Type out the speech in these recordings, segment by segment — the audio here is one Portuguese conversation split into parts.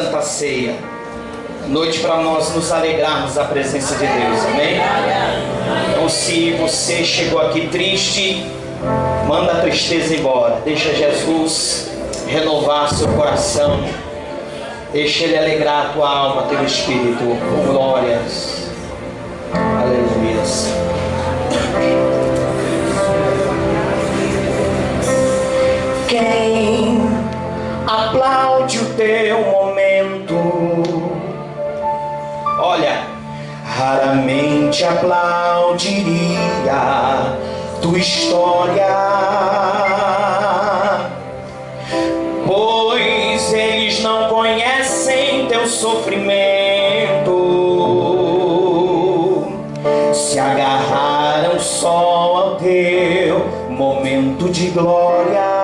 Santa Ceia. Noite para nós nos alegrarmos da presença de Deus, amém? Então, se você chegou aqui triste, manda a tristeza embora. Deixa Jesus renovar seu coração. Deixa Ele alegrar a tua alma, teu espírito. Com glórias. Aleluia. Quem aplaude o teu momento, olha, raramente aplaudiria tua história, pois eles não conhecem teu sofrimento, se agarraram só ao teu momento de glória.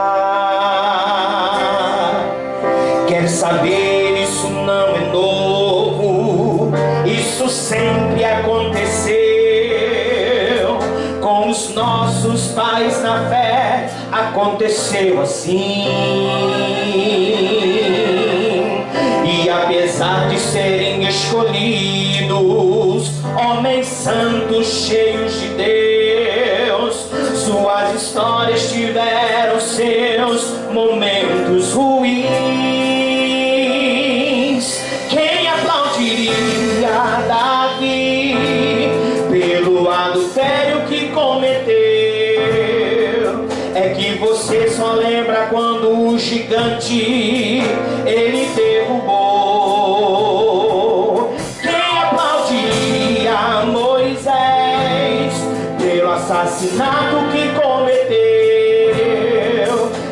Quer saber, isso não é novo, isso sempre aconteceu com os nossos pais na fé, aconteceu assim. E apesar de serem escolhidos, homens santos cheios de Deus, suas histórias tiveram seus momentos ruins. Quem aplaudiria Davi pelo adultério que cometeu? É que você só lembra quando o gigante ele derrubou. Quem aplaudiria Moisés pelo assassinato que cometeu?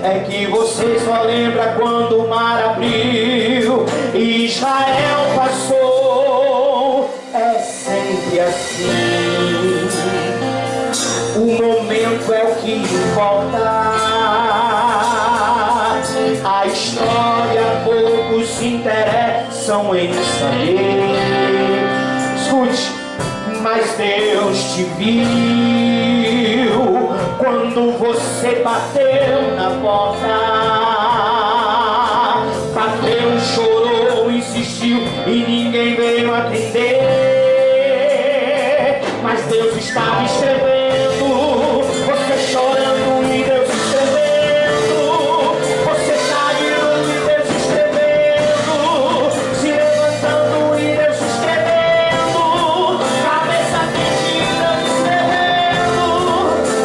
É que você só lembra quando o mar abriu e Israel passou. É sempre assim. O momento é o que importa. A história poucos se interessam em saber. Escute, mas Deus te viu quando você bateu na porta. Bateu, chorou, insistiu e ninguém veio atender. Mas Deus estava escrevendo, você chorando e Deus escrevendo. Você caiu e Deus escrevendo, se levantando e Deus escrevendo, cabeça perdida escrevendo,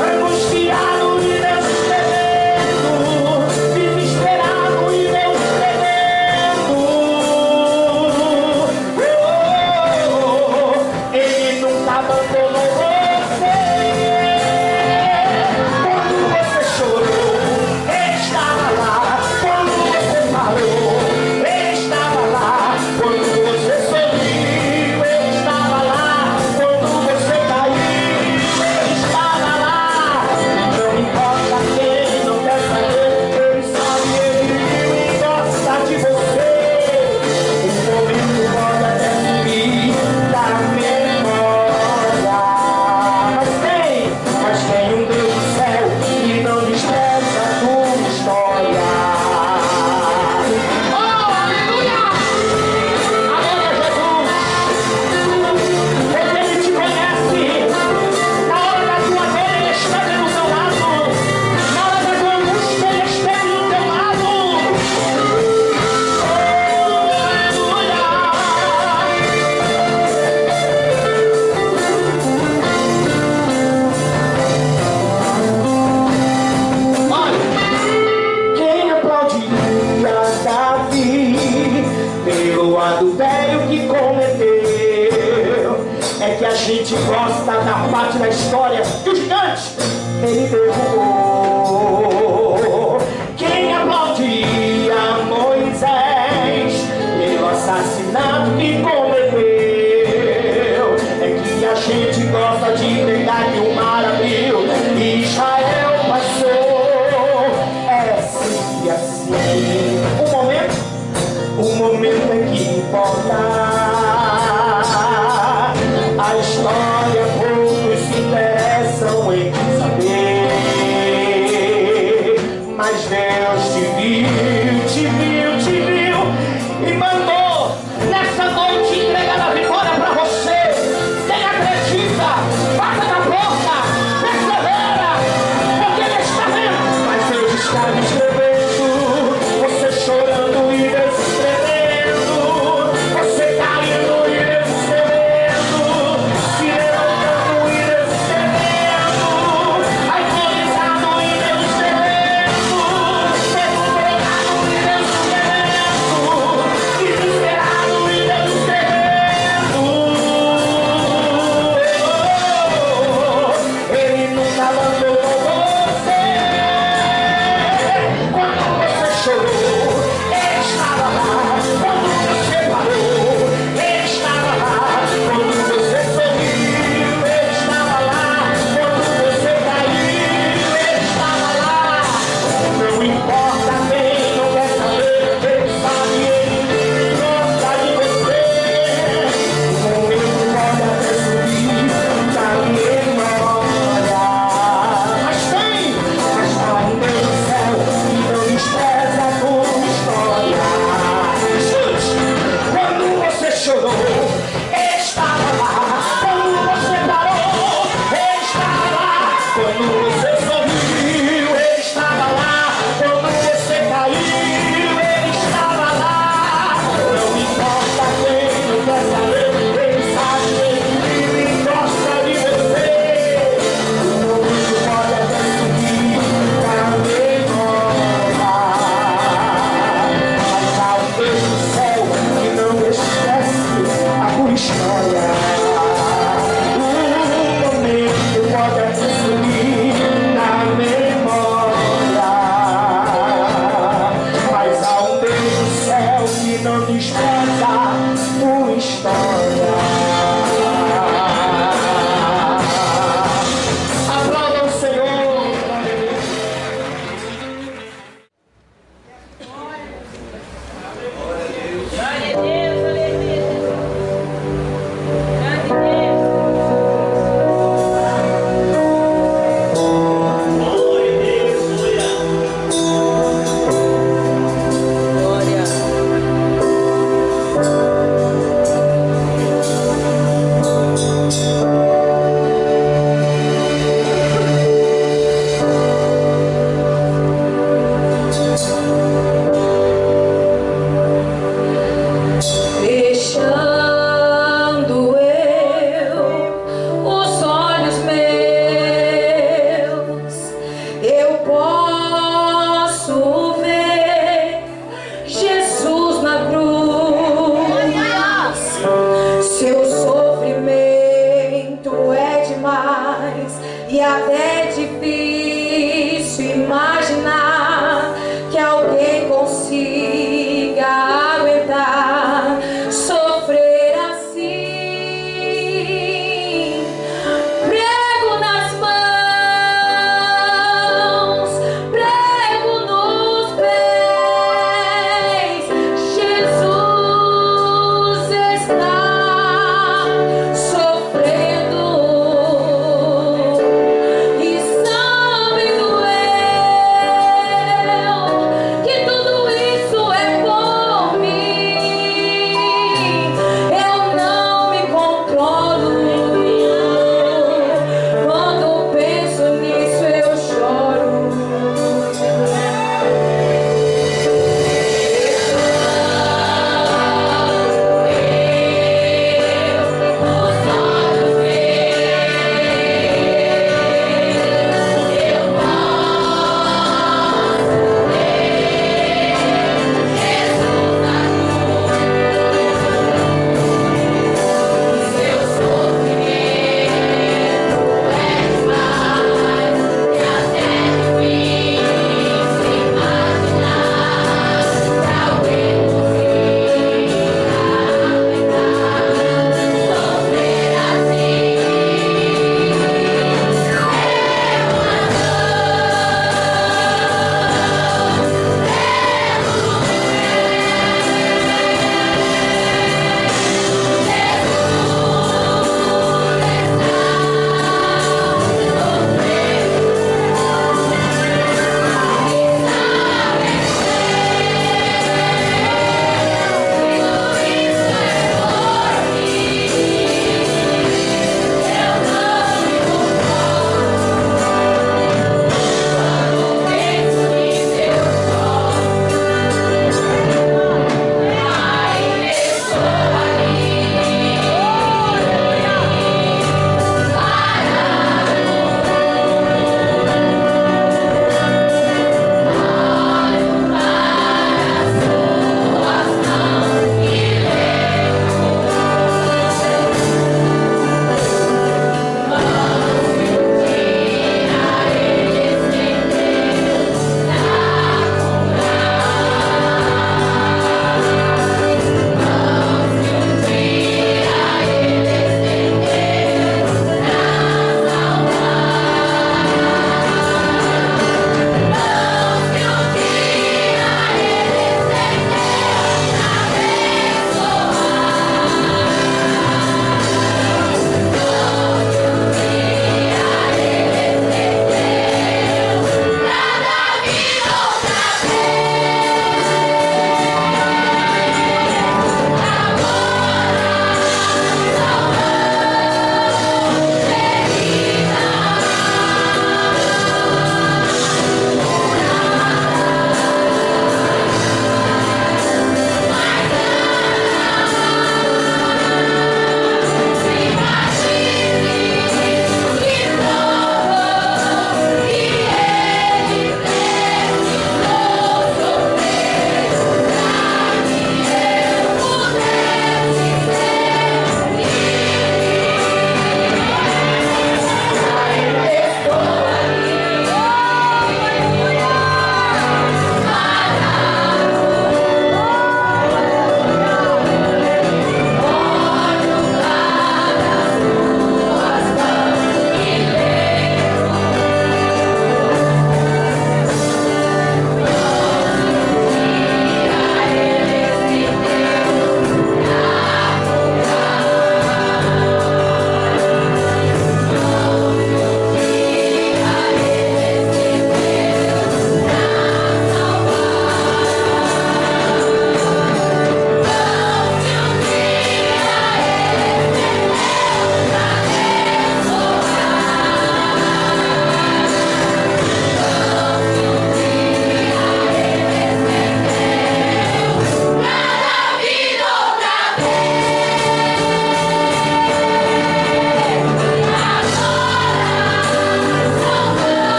angustiado e Deus escrevendo, desesperado e Deus escrevendo. Ele nunca abandonou você. Quando você chorou, Ele estava lá. Quando você falou, Ele estava lá. Quando você sorriu, Ele estava lá. Quando você caiu, Ele estava lá. Não importa quem não quer saber, Ele sabe, Ele viu e gosta de você. O momento pode até sumir da memória, mas tem um Deus do céu que não despreza a tua história. Oh, aleluia! Amém a Jesus! Porque Ele te conhece. Na hora da tua dor, Ele esteve do seu lado. Na hora da tua angústia, Ele esteve do teu lado. Olha, quem aplaudiria Davi pelo adultério que cometeu? É que a gente gosta da parte da história que o gigante ele derrubou. Quem aplaudiria Moisés pelo assassinato que cometeu? É que a gente gosta de negar que o mar abriu e Israel passou. É sempre assim. O momento é que importa. A história poucos se interessam em saber. Mas Deus te viu e mandou chorou, estava lá. Quando você parou, ele estava lá. Quando você sorriu, ele estava lá. Quando você caiu, ele estava lá. Não importa quem não quer saber, ele sabe, ele gosta de você. O mundo pode até sumir na memória, mas há um Deus do céu que não esquece a tua história. O momento pode até sumir na memória, mas há um Deus do céu que não despreza a tua história. Aplauda o Senhor. Glória a Deus, aleluia, Jesus. Grande Deus. Glória.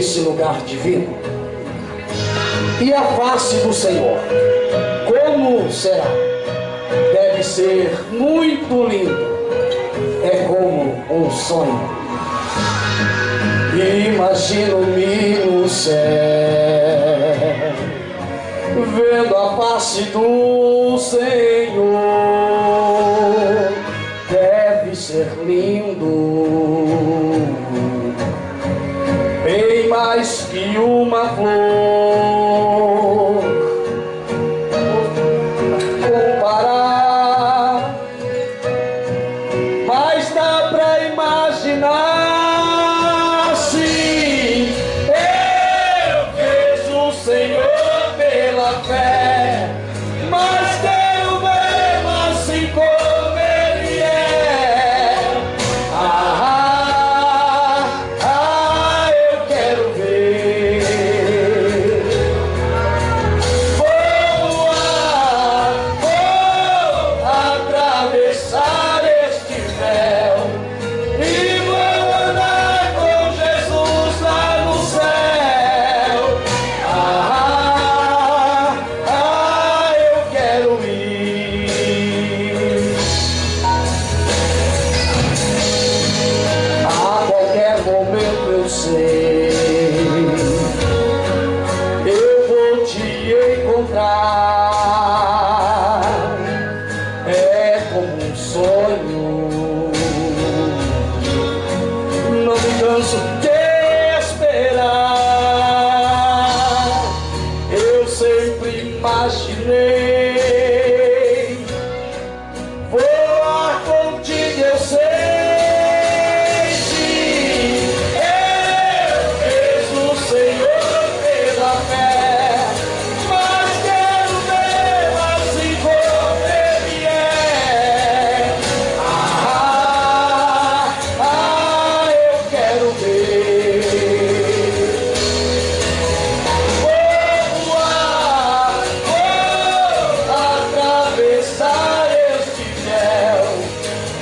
nesse lugar divino. E a face do Senhor, como será? Deve ser muito lindo. É como um sonho. Imagino-me no céu, vendo a face do Senhor. Deve ser lindo, bem mais que uma flor. Comparar, mas dá pra imaginar. Sim, eu vejo o Senhor pela fé, mas quero ver assim como Ele é. Eu quero ver. Vou atravessar este véu e vou andar com Jesus lá no céu. Eu quero ir. A qualquer momento eu sei, eu vou te encontrar. É como um sonho, não me canso de esperar. Eu sempre imaginei voar contigo, eu sei. Sim, eu vejo o Senhor pela fé, mas quero ver assim como Ele é. Eu quero ver. Vou atravessar este véu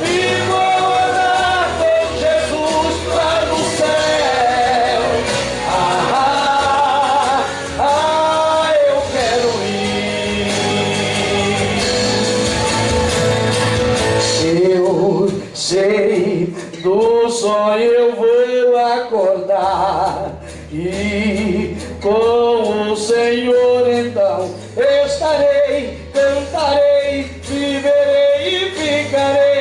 e vou andar com Jesus lá no céu. Eu quero ir. Eu sei, do sonho eu vou acordar e com o Senhor então eu estarei, cantarei, viverei e ficarei.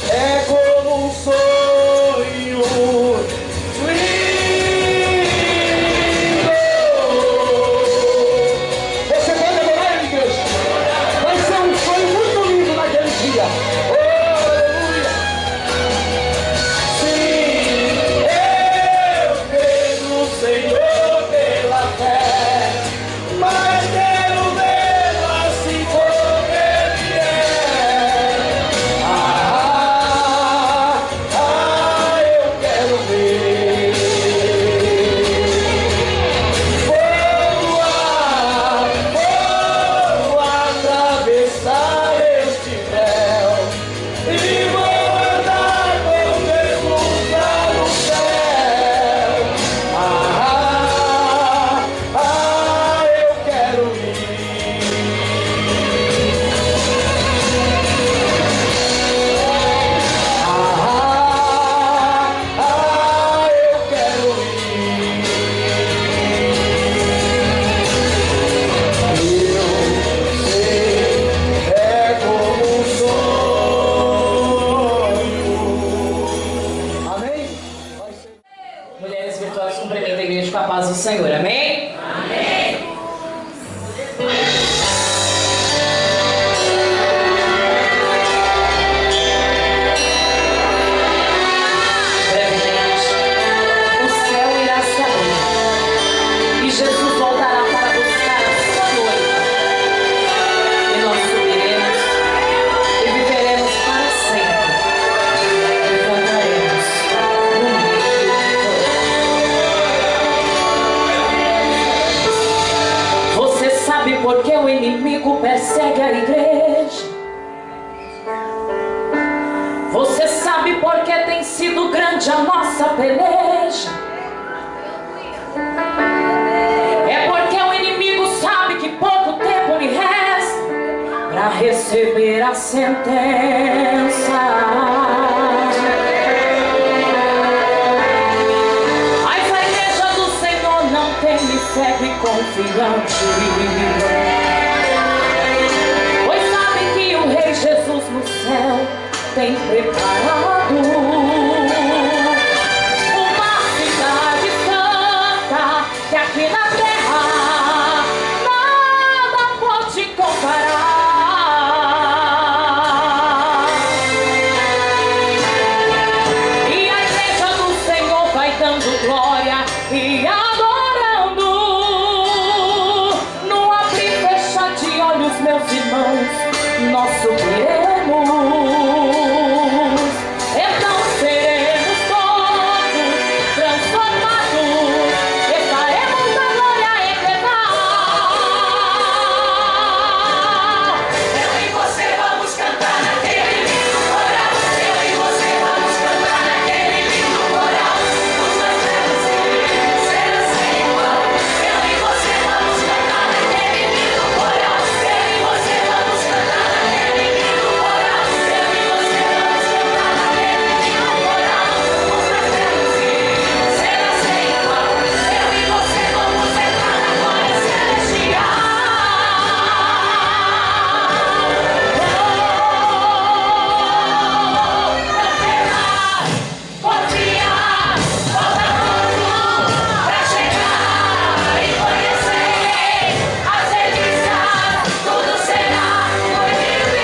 É como um sonho lindo. Você pode adorar, igreja? Vai ser um sonho muito lindo naquele dia. Oh, aleluia! Sim, eu vejo o Senhor pela fé, mas quero vê-lo assim como Ele é. Eu quero ver. Vou atravessar este véu e vou andar com Jesus lá no céu. Eu quero ir. Eu quero ir. Eu sei, é como um sonho. Amém? Vai ser. Mulheres virtuosas, cumprimenta a igreja com a paz do Senhor. Amém? Brevemente, o céu irá se abrir e Jesus voltará para buscar a sua noiva. E nós subiremos e viveremos para sempre. E cantaremos no meio do povo. Você sabe por que o inimigo persegue a igreja? Você sabe por que tem sido grande a nossa peleja? receber a sentença. Mas a igreja do Senhor não teme, segue confiante, pois sabe que o Rei Jesus no céu tem preparado uma cidade santa que aqui na terra nada pode comparar. E a igreja do Senhor vai dando glória e adorando. No abrir e fechar de olhos, meus irmãos, nós subiremos. Então seremos todos transformados, estaremos na glória eterna. Eu e você vamos cantar naquele lindo coral. Eu e você vamos cantar naquele lindo coral. Os mais belos e lindos serão sem igual. Eu e você vamos cantar naquele lindo coral. Eu e você vamos cantar naquele lindo coral. Eu e você vamos cantar naquele lindo coral. Os mais belos e lindos serão sem igual. Eu e você vamos entrar na glória celestial. Confiar, falta pouco pra chegar e conhecer as delícias, tudo será bonito e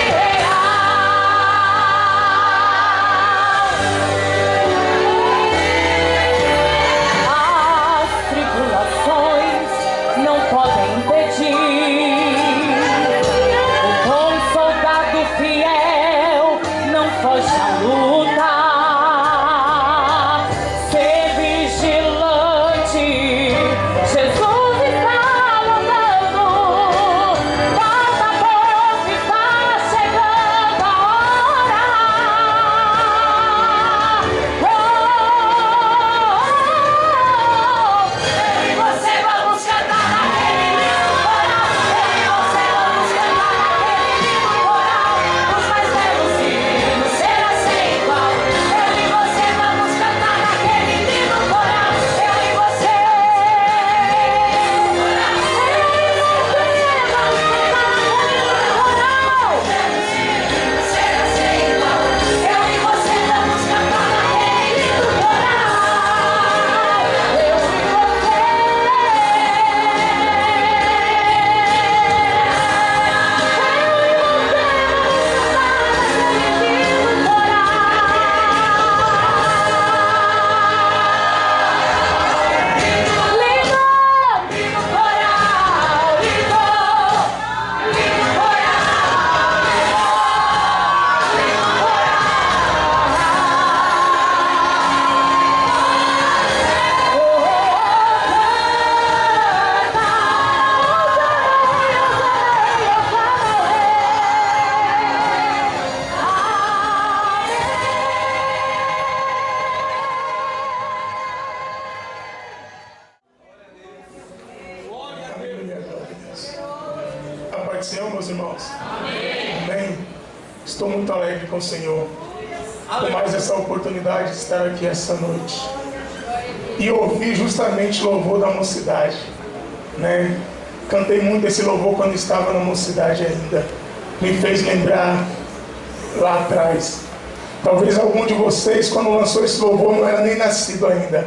As tribulações não podem impedir. O bom soldado fiel não foge à luta. Ser vigilante, Jesus está mandando. Falta pouco, está chegando a hora. eu e você vamos cantar naquele lindo coral. Eu e você vamos cantar naquele lindo coral. Os mais belos e lindos será sem igual. Eu e você vamos cantar naquele lindo coral. Eu e você será sem igual. Eu e você vamos cantar naquele lindo coral. Eu e A paz do Senhor, meus irmãos. Amém. Estou muito alegre com o Senhor por mais essa oportunidade de estar aqui essa noite e ouvir justamente o louvor da mocidade, né? Cantei muito esse louvor quando estava na mocidade ainda. Me fez lembrar lá atrás. Talvez algum de vocês, quando lançou esse louvor, não era nem nascido ainda.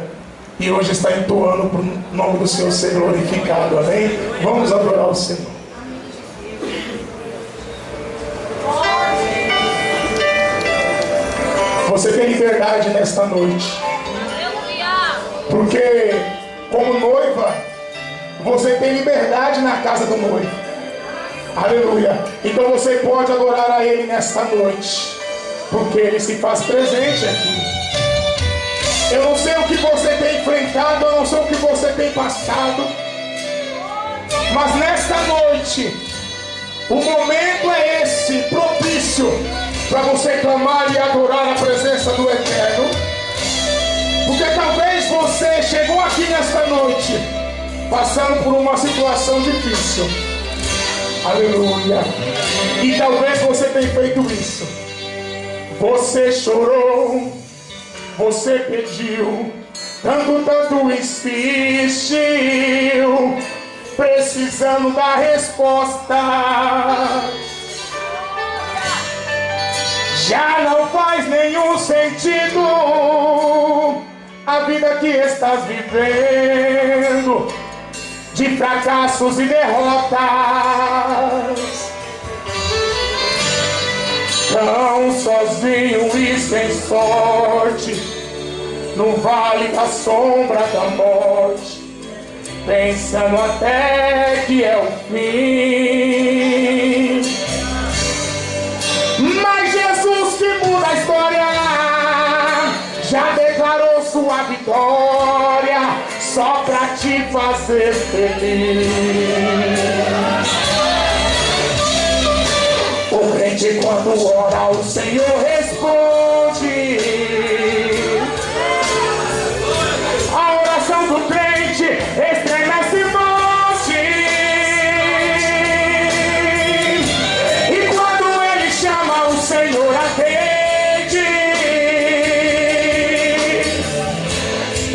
E hoje está entoando para o nome do Senhor ser glorificado. Amém? Vamos adorar o Senhor. Você tem liberdade nesta noite. Porque, como noiva, você tem liberdade na casa do noivo. Aleluia. Então você pode adorar a Ele nesta noite, porque Ele se faz presente aqui. Eu não sei o que você tem enfrentado, eu não sei o que você tem passado, mas nesta noite, o momento é esse, propício, para você clamar e adorar a presença do Eterno. Porque talvez você chegou aqui nesta noite passando por uma situação difícil. Aleluia. E talvez você tenha feito isso. Você chorou, você pediu, tanto insistiu, precisando da resposta. Já não faz nenhum sentido a vida que estás vivendo, de fracassos e derrotas. Tão sozinho e sem sorte, no vale da sombra da morte, pensando até que é o fim. Mas Jesus, que muda a história, já declarou sua vitória, só pra te fazer feliz. O crente, quando ora, o Senhor responde. A oração do crente estremece monte. E quando ele chama, o Senhor atende.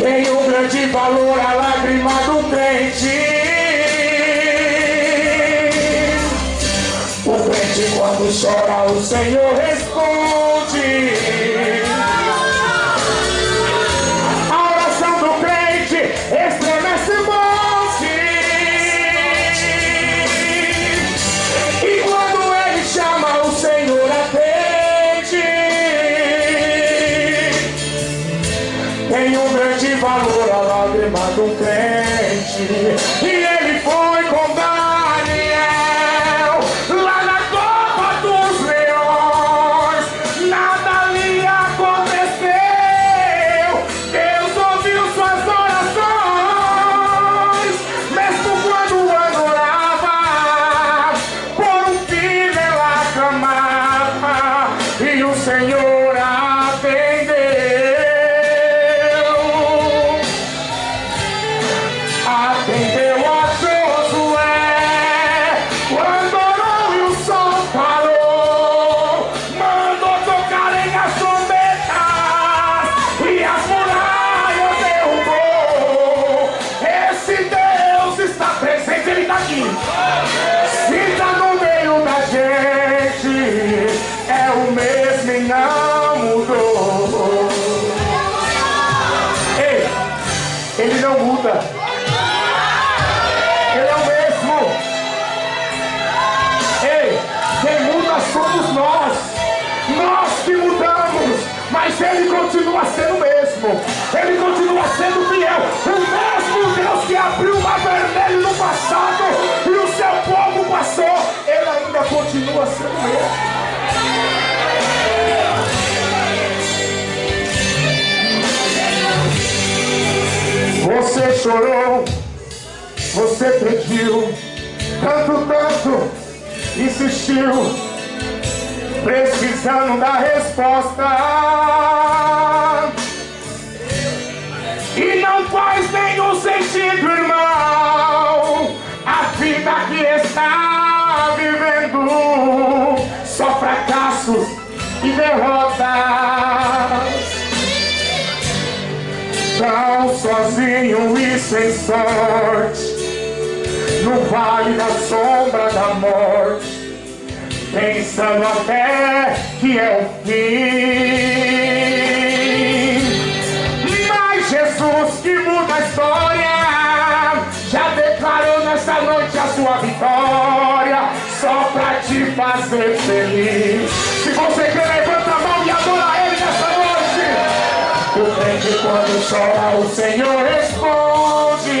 Tem um grande valor a lágrima do crente. O crente, quando chora, o Senhor responde. A oração do crente estremece monte. E quando ele chama, o Senhor atende. Tem um grande valor a lágrima do crente. E ele foi com Daniel lá na cova dos leões. Nada lhe aconteceu. Deus ouviu suas orações. Mesmo quando adorava, por um filho ela clamava, e o Senhor atendeu. Atendeu a Josué quando orou e o sol parou. Mandou tocarem as trombetas e as muralhas derrubou. Esse Deus está presente, ele está aqui. Se está no meio da gente, é o mesmo e não mudou. Ei, ele não muda. Ele é o mesmo. Ei, quem muda somos nós. Nós que mudamos. Mas ele continua sendo o mesmo. Ele continua sendo fiel. O mesmo Deus que abriu o mar vermelho no passado e o seu povo passou, ele ainda continua sendo o mesmo. Você chorou, você pediu, tanto insistiu, precisando da resposta. E não faz nenhum sentido, irmão, a vida que está vivendo, só fracassos e derrotas. Tão sozinho e sem sorte, no vale da sombra da morte, pensando até que é o fim. Mas Jesus, que muda a história, já declarou nessa noite a sua vitória, só pra te fazer feliz. Se você quer, levanta a mão e adora ele nessa noite. O crente, quando chora, o Senhor responde.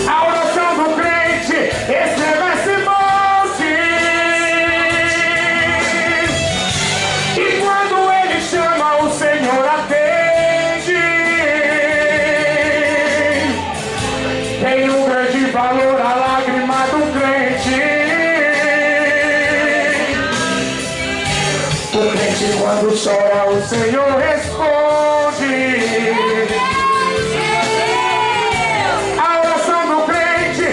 A oração do crente estremece monte. E quando ele chama, o Senhor atende. Tem um grande valor a lágrima do crente. O crente, quando chora, o Senhor responde. A oração do crente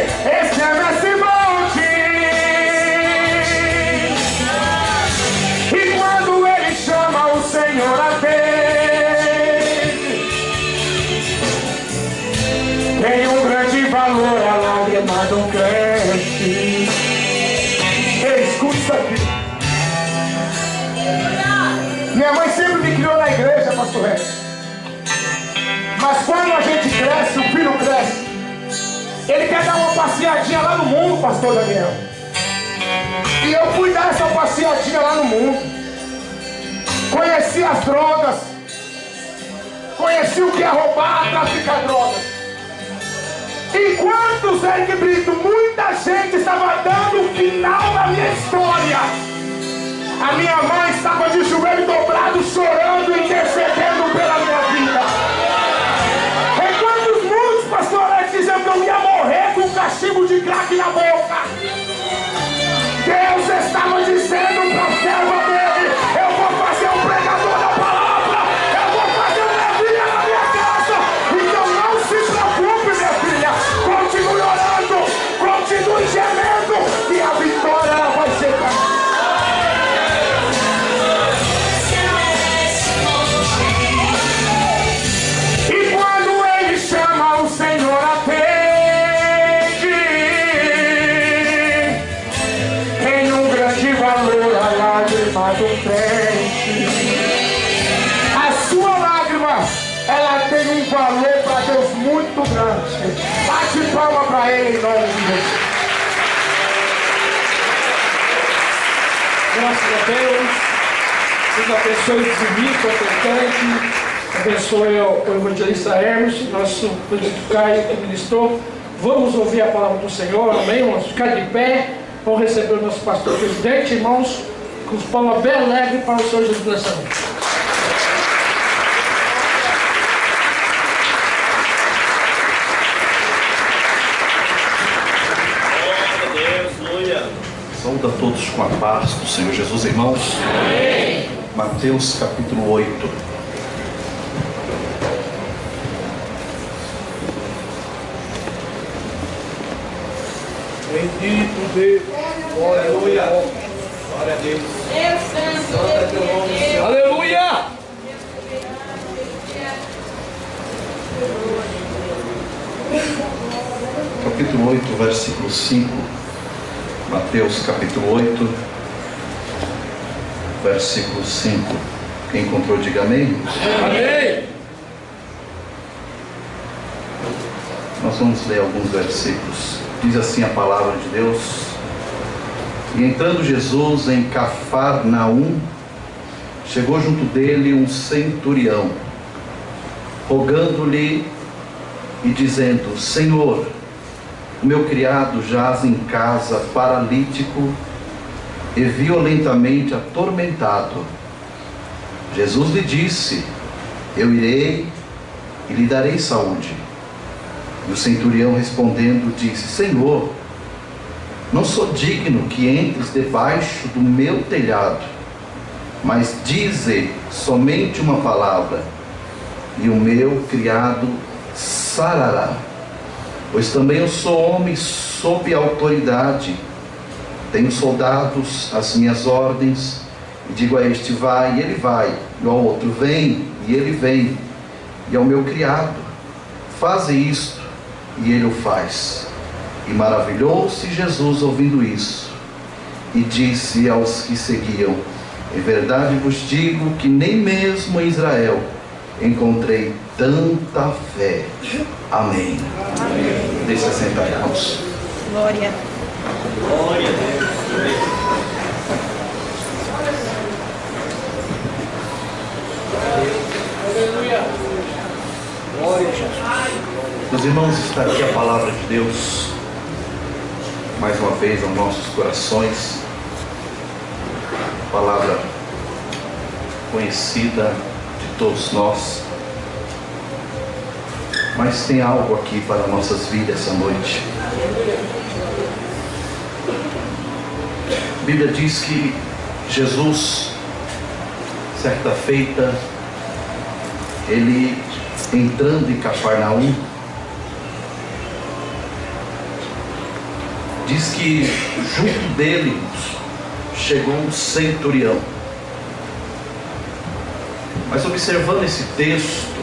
um crente. Ei, escuta isso aqui. Minha mãe sempre me criou na igreja, pastor Rex. Mas quando a gente cresce, o filho cresce, ele quer dar uma passeadinha lá no mundo, pastor Daniel. E eu fui dar essa passeadinha lá no mundo. Conheci as drogas. Conheci o que é roubar, traficar drogas. Enquanto Zé de Brito, muita gente estava dando o final da minha história, a minha mãe estava de joelho dobrado, chorando e intercedendo pela minha vida. Enquanto os muitos pastores diziam que eu ia morrer com um cachimbo de crack na boca, Deus estava dizendo para a serva dele: eu vou fazer um pregador da palavra, eu vou fazer um Levinha na minha casa. Então não se preocupe, minha filha, continue orando, continue gemendo, que a vitória ela vai chegar. Do crente, a sua lágrima, ela tem um valor para Deus muito grande. Bate palma para Ele em nome de Deus. Graças a Deus. Deus abençoe o Zimito, o cantante, abençoe o evangelista Hermes, nosso presidente Caio que ministrou. Vamos ouvir a palavra do Senhor, amém? Vamos ficar de pé, vamos receber o nosso pastor presidente, irmãos. Com os palmas bem alegres para o Senhor Jesus nessa noite. Saúde a todos com a paz do Senhor Jesus, irmãos. Amém. Mateus capítulo 8. Bendito Deus. Aleluia. Glória a Deus. Santo é teu nome, Senhor. Aleluia. Capítulo 8, versículo 5. Mateus capítulo 8, versículo 5. Quem encontrou, diga amém. Amém. Nós vamos ler alguns versículos. Diz assim a palavra de Deus: E entrando Jesus em Cafarnaum, chegou junto dele um centurião, rogando-lhe e dizendo: Senhor, o meu criado jaz em casa, paralítico e violentamente atormentado. Jesus lhe disse: Eu irei e lhe darei saúde. E o centurião respondendo disse: Senhor, não sou digno que entres debaixo do meu telhado, mas dize somente uma palavra, e o meu criado sarará. Pois também eu sou homem sob autoridade, tenho soldados às minhas ordens, e digo a este: vai, e ele vai, e ao outro: vem, e ele vem, e ao meu criado: faze isto, e ele o faz. E maravilhou-se Jesus ouvindo isso, e disse aos que seguiam: em verdade vos digo que nem mesmo em Israel encontrei tanta fé. Amém. Amém. Deixe sentar, irmãos. Glória. Glória a Deus. Aleluia. Glória a Jesus. Meus irmãos, está aqui a palavra de Deus mais uma vez aos nossos corações. Palavra conhecida de todos nós, mas tem algo aqui para nossas vidas essa noite. A Bíblia diz que Jesus, certa feita, ele entrando em Cafarnaum, diz que junto dele chegou um centurião. Mas observando esse texto,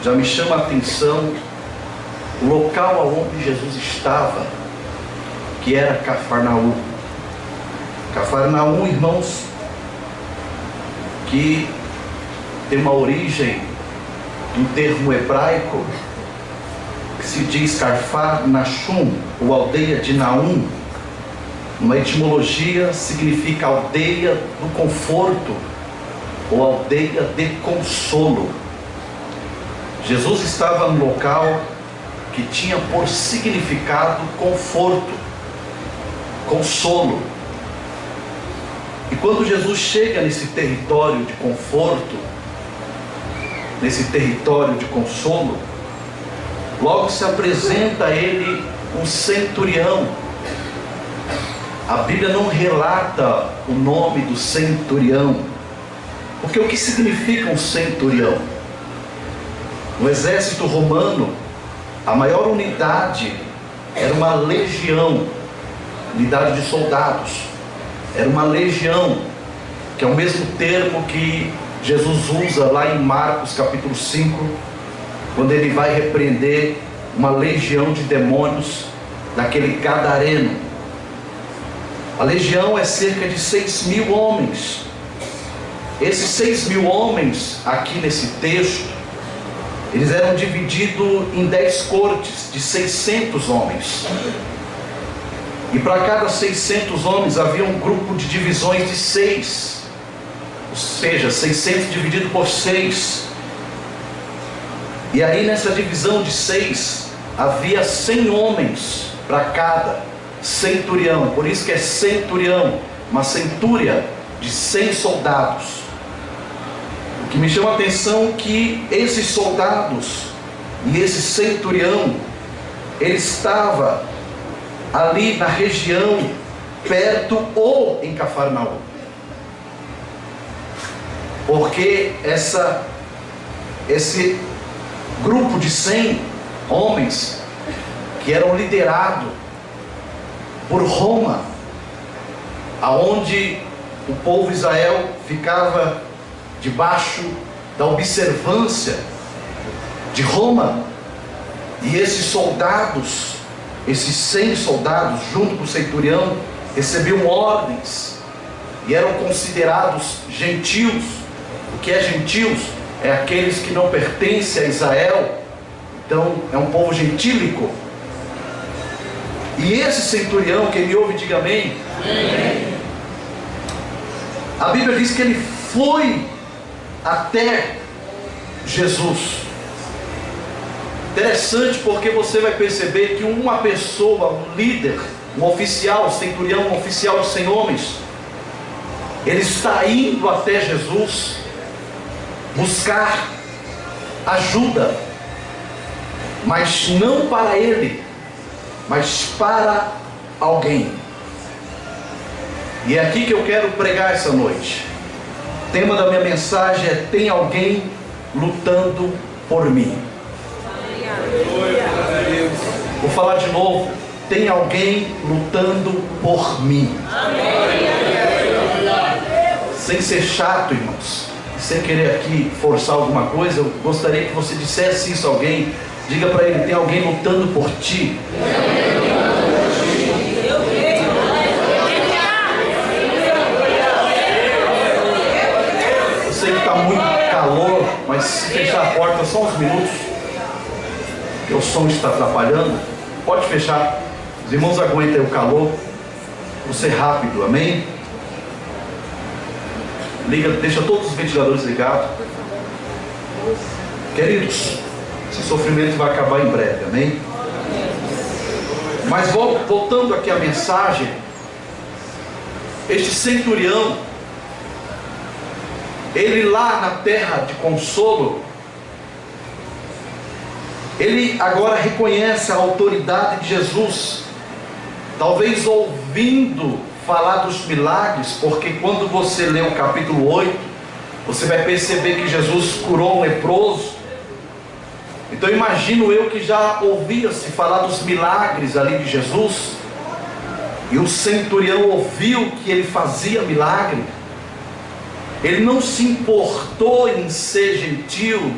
já me chama a atenção o local onde Jesus estava, que era Cafarnaum. Cafarnaum, irmãos, que tem uma origem do termo hebraico que se diz Cafarnaum, ou aldeia de Naum. Uma etimologia significa aldeia do conforto ou aldeia de consolo. Jesus estava no local que tinha por significado conforto, consolo. E quando Jesus chega nesse território de conforto, nesse território de consolo, logo se apresenta a ele um centurião. A Bíblia não relata o nome do centurião, porque o que significa um centurião? No exército romano, a maior unidade era uma legião, unidade de soldados. Era uma legião, que é o mesmo termo que Jesus usa lá em Marcos capítulo 5, quando ele vai repreender uma legião de demônios daquele gadareno. A legião é cerca de 6.000 homens. Esses 6.000 homens, aqui nesse texto, eles eram divididos em 10 cortes de 600 homens. E para cada 600 homens havia um grupo de divisões de 6. Ou seja, 600 dividido por 6. E aí nessa divisão de 6, havia 100 homens para cada centurião. Por isso que é centurião, uma centúria de 100 soldados. O que me chama a atenção é que esses soldados e esse centurião, ele estava ali na região, perto ou em Cafarnaum. Porque esse grupo de 100 homens, que eram liderados por Roma, aonde o povo de Israel ficava debaixo da observância de Roma, e esses soldados, esses 100 soldados, junto com o centurião, recebiam ordens e eram considerados gentios. O que é gentios? É aqueles que não pertencem a Israel. Então é um povo gentílico. E esse centurião, quem me ouve, diga amém. Amém. A Bíblia diz que ele foi até Jesus. Interessante, porque você vai perceber que uma pessoa, um líder, um oficial, centurião, um oficial de 100 homens, ele está indo até Jesus buscar ajuda, mas não para ele, mas para alguém. E é aqui que eu quero pregar essa noite. O tema da minha mensagem é: tem alguém lutando por mim. Vou falar de novo: tem alguém lutando por mim. Sem ser chato, irmãos, sem querer aqui forçar alguma coisa, eu gostaria que você dissesse isso a alguém. Diga para ele: tem alguém lutando por ti. Eu sei que está muito calor, mas se fechar a porta só uns minutos, porque o som está atrapalhando, pode fechar. Os irmãos aguentem o calor. Vou ser rápido, amém? Deixa todos os ventiladores ligados. Queridos, esse sofrimento vai acabar em breve, amém? Mas voltando aqui à mensagem, este centurião, ele lá na terra de consolo, ele agora reconhece a autoridade de Jesus, talvez ouvindo falar dos milagres, porque quando você lê o capítulo 8, você vai perceber que Jesus curou um leproso. Então imagino eu que já ouvia-se falar dos milagres ali de Jesus, e o centurião ouviu que ele fazia milagre. Ele não se importou em ser gentil,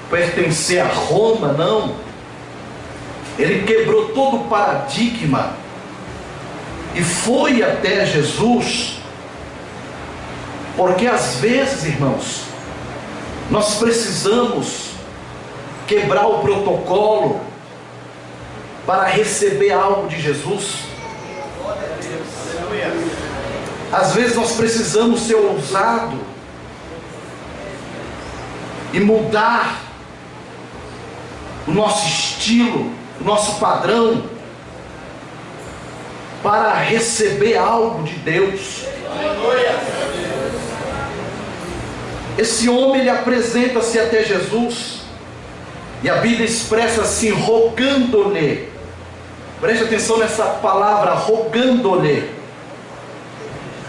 pertencer a Roma, não. Ele quebrou todo o paradigma e foi até Jesus, porque às vezes, irmãos, nós precisamos quebrar o protocolo para receber algo de Jesus. Às vezes nós precisamos ser ousados e mudar o nosso estilo, o nosso padrão, para receber algo de Deus. Esse homem, ele apresenta-se até Jesus, e a Bíblia expressa assim, rogando-lhe. Preste atenção nessa palavra, rogando-lhe.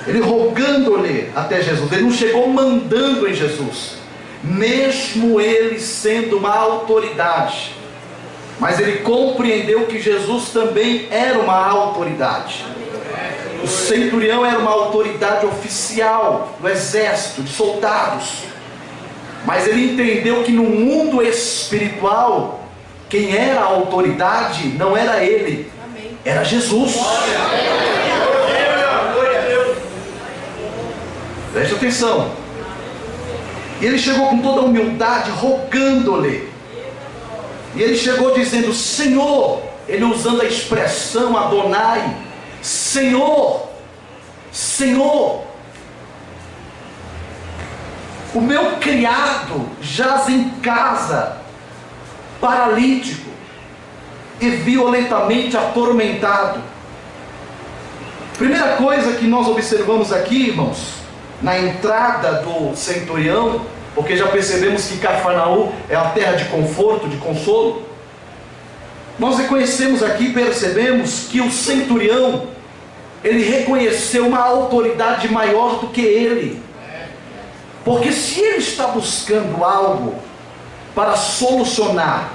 Ele rogando-lhe até Jesus. Ele não chegou mandando em Jesus, mesmo ele sendo uma autoridade, mas ele compreendeu que Jesus também era uma autoridade. O centurião era uma autoridade oficial do exército, de soldados, mas ele entendeu que no mundo espiritual, quem era a autoridade não era ele, era Jesus. Preste atenção. E ele chegou com toda a humildade, rogando-lhe. E ele chegou dizendo: Senhor, ele usando a expressão Adonai, Senhor, Senhor, o meu criado jaz em casa, paralítico e violentamente atormentado. Primeira coisa que nós observamos aqui, irmãos, na entrada do centurião, porque já percebemos que Cafarnaum é a terra de conforto, de consolo. Nós reconhecemos aqui, percebemos que o centurião, ele reconheceu uma autoridade maior do que ele. Porque se ele está buscando algo para solucionar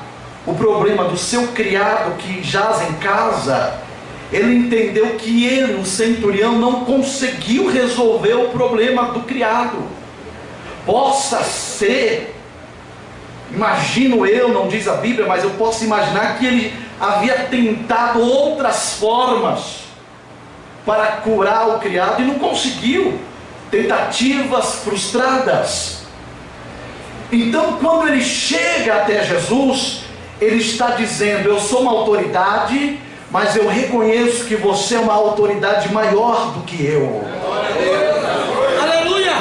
o problema do seu criado que jaz em casa, ele entendeu que ele, o centurião, não conseguiu resolver o problema do criado. Possa ser, imagino eu, não diz a Bíblia, mas eu posso imaginar que ele havia tentado outras formas para curar o criado e não conseguiu. Tentativas frustradas. Então, quando ele chega até Jesus, ele está dizendo: eu sou uma autoridade, mas eu reconheço que você é uma autoridade maior do que eu. Aleluia!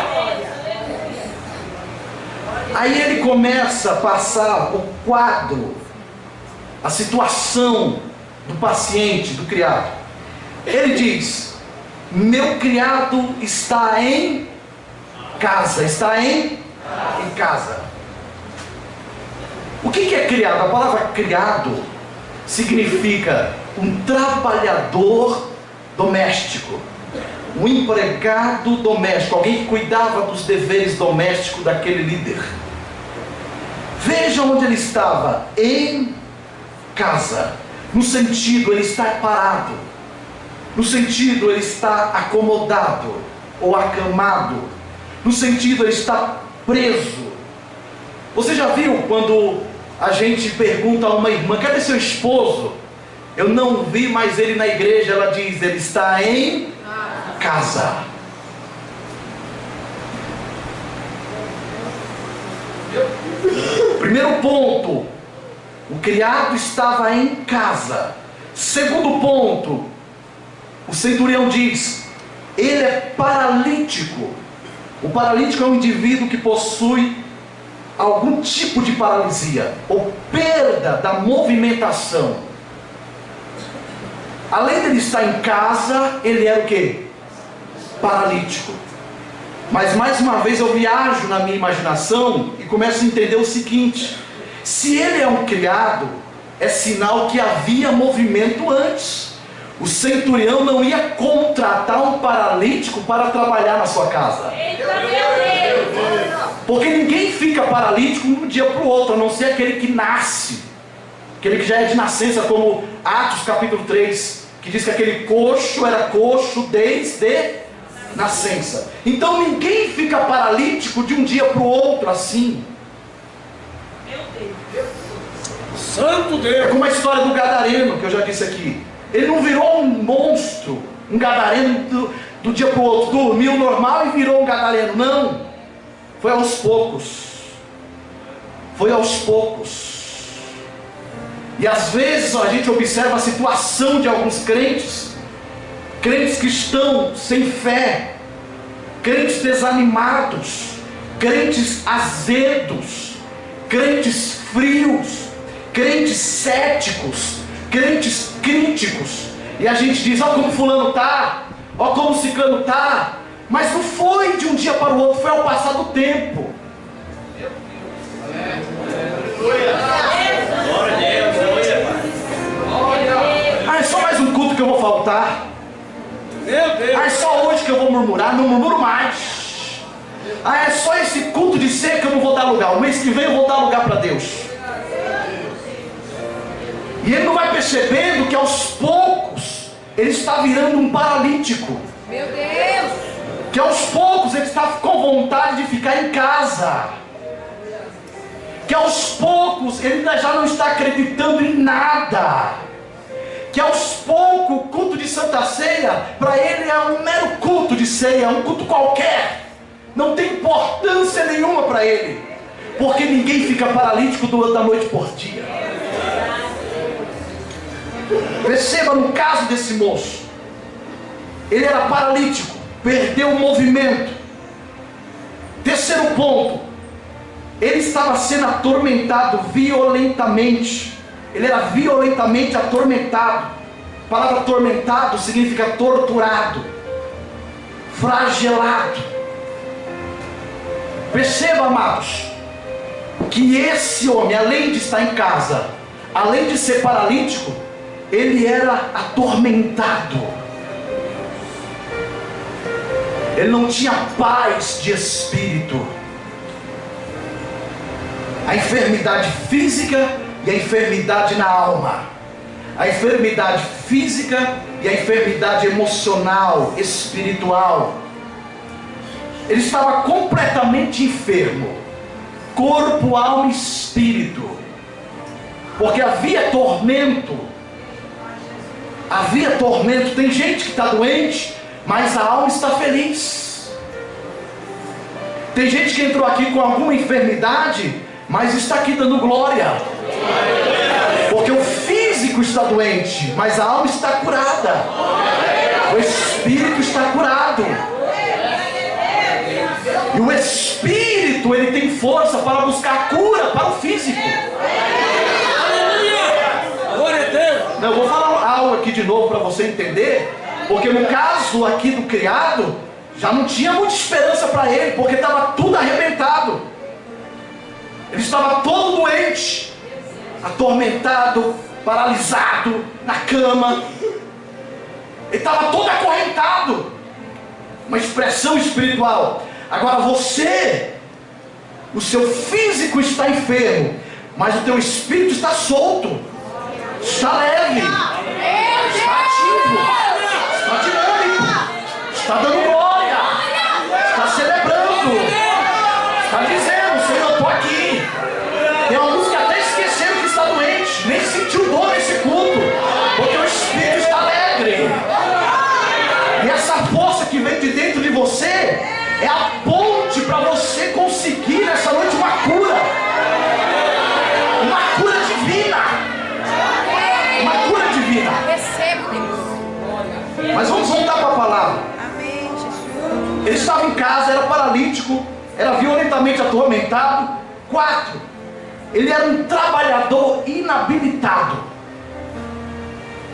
Aí ele começa a passar o quadro, a situação do paciente, do criado. Ele diz: meu criado está em casa. Está em casa. O que é criado? A palavra criado significa um trabalhador doméstico, um empregado doméstico, alguém que cuidava dos deveres domésticos daquele líder. Veja onde ele estava: em casa. No sentido, ele está parado. No sentido, ele está acomodado ou acamado. No sentido, ele está preso. Você já viu quando a gente pergunta a uma irmã: cadê seu esposo? Eu não vi mais ele na igreja. Ela diz: ele está em casa. Primeiro ponto, o criado estava em casa. Segundo ponto, o centurião diz: ele é paralítico. O paralítico é um indivíduo que possui algum tipo de paralisia ou perda da movimentação. Além de ele estar em casa, ele era o quê? Paralítico. Mas mais uma vez eu viajo na minha imaginação e começo a entender o seguinte: se ele é um criado, é sinal que havia movimento antes. O centurião não ia contratar um paralítico para trabalhar na sua casa. Porque ninguém fica paralítico de um dia para o outro, a não ser aquele que nasce, aquele que já é de nascença, como Atos capítulo 3, que diz que aquele coxo era coxo desde nascença. Então ninguém fica paralítico de um dia para o outro assim. Santo Deus. É como a história do gadareno, que eu já disse aqui. Ele não virou um monstro, um gadareno do dia para o outro. Dormiu normal e virou um gadareno. Não. Foi aos poucos. Foi aos poucos. E às vezes a gente observa a situação de alguns crentes. Crentes que estão sem fé. Crentes desanimados. Crentes azedos. Crentes frios. Crentes céticos. Crentes críticos. E a gente diz, ó como fulano está. Ó como ciclano está. Mas não foi de um dia para o outro. Foi ao passar do tempo. Ah, é só mais um culto que eu vou faltar. Ah, é só hoje que eu vou murmurar. Não murmuro mais. Ah, é só esse culto de ser que eu não vou dar lugar. O mês que vem eu vou dar lugar para Deus. E ele não vai percebendo que aos poucos ele está virando um paralítico. Meu Deus! Que aos poucos ele está com vontade de ficar em casa. Que aos poucos ele já não está acreditando em nada. Que aos poucos o culto de Santa Ceia para ele é um mero culto de ceia, um culto qualquer. Não tem importância nenhuma para ele. Porque ninguém fica paralítico durante a noite por dia. Perceba no caso desse moço. Ele era paralítico, perdeu o movimento. Terceiro ponto, ele estava sendo atormentado violentamente. Ele era violentamente atormentado. A palavra atormentado significa torturado, flagelado. Perceba, amados, que esse homem, além de estar em casa, além de ser paralítico, ele era atormentado. Ele não tinha paz de espírito. A enfermidade física e a enfermidade na alma. A enfermidade física e a enfermidade emocional, espiritual. Ele estava completamente enfermo. Corpo, alma e espírito. Porque havia tormento. Havia tormento. Tem gente que está doente, mas a alma está feliz. Tem gente que entrou aqui com alguma enfermidade, mas está aqui dando glória. Porque o físico está doente, mas a alma está curada. O espírito está curado. E o espírito, ele tem força para buscar cura para o físico. Não, eu vou falar algo aqui de novo para você entender. Porque no caso aqui do criado, já não tinha muita esperança para ele, porque estava tudo arrebentado. Ele estava todo doente, atormentado, paralisado, na cama. Ele estava todo acorrentado. Uma expressão espiritual. Agora você, o seu físico está enfermo, mas o teu espírito está solto, está leve, está ativo, está dinâmico, está dando glória, está celebrando, está dizendo, Senhor, eu estou aqui. Tem alguns que até esqueceram que está doente, nem sentiu dor nesse culto, porque o espírito está alegre. E essa força que vem de dentro de você é a ponte para você conseguir nessa noite uma cura. Uma cura divina. Uma cura divina. Recebo, Deus. Mas vamos voltar para a palavra. Amém, Jesus. Ele estava em casa, era paralítico, era violentamente atormentado. 4. Ele era um trabalhador inabilitado.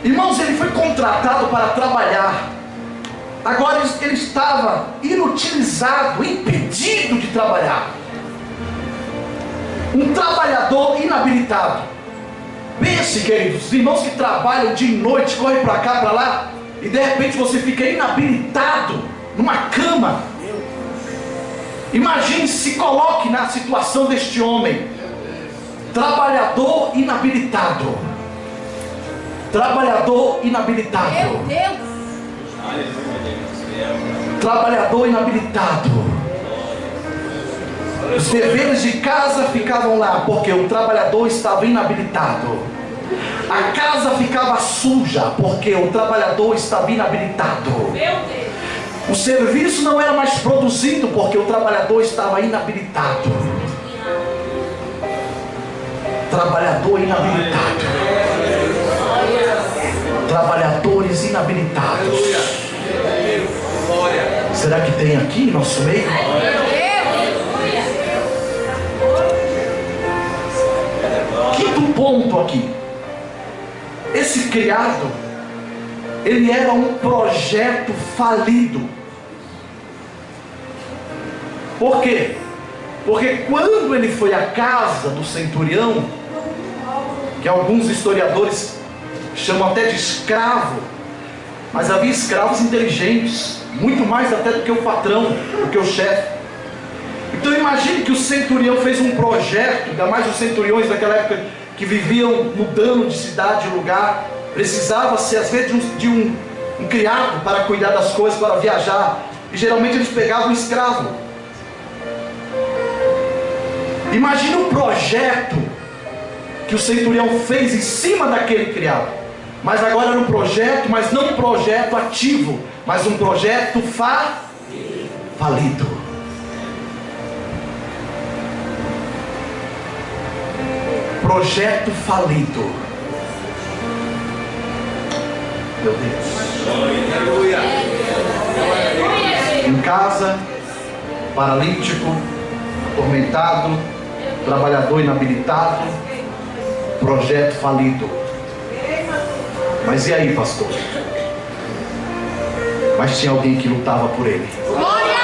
Irmãos, ele foi contratado para trabalhar. Agora ele estava inutilizado, impedido de trabalhar. Um trabalhador inabilitado. Pense, queridos, os irmãos que trabalham dia e noite, correm para cá, para lá, e de repente você fica inabilitado numa cama. Imagine, se coloque na situação deste homem. Trabalhador inabilitado. Trabalhador inabilitado. Meu Deus. Trabalhador inabilitado. Os deveres de casa ficavam lá, porque o trabalhador estava inabilitado. A casa ficava suja, porque o trabalhador estava inabilitado. O serviço não era mais produzido, porque o trabalhador estava inabilitado. Trabalhador inabilitado. Trabalhadores inabilitados. Será que tem aqui em nosso meio? Quinto ponto aqui. Esse criado, ele era um projeto falido. Por quê? Porque quando ele foi à casa do centurião, que alguns historiadores chamam até de escravo, mas havia escravos inteligentes, muito mais até do que o patrão, do que o chefe. Então imagine que o centurião fez um projeto, ainda mais os centuriões daquela época que viviam mudando de cidade de lugar, precisava-se às vezes de um criado para cuidar das coisas, para viajar, e geralmente eles pegavam um escravo. Imagine o projeto que o centurião fez em cima daquele criado. Mas agora era um projeto, mas não um projeto ativo, mas um projeto falido. Projeto falido. Meu Deus. Em casa, paralítico, atormentado, trabalhador inabilitado, projeto falido. Mas e aí, pastor? Mas tinha alguém que lutava por ele. Glória!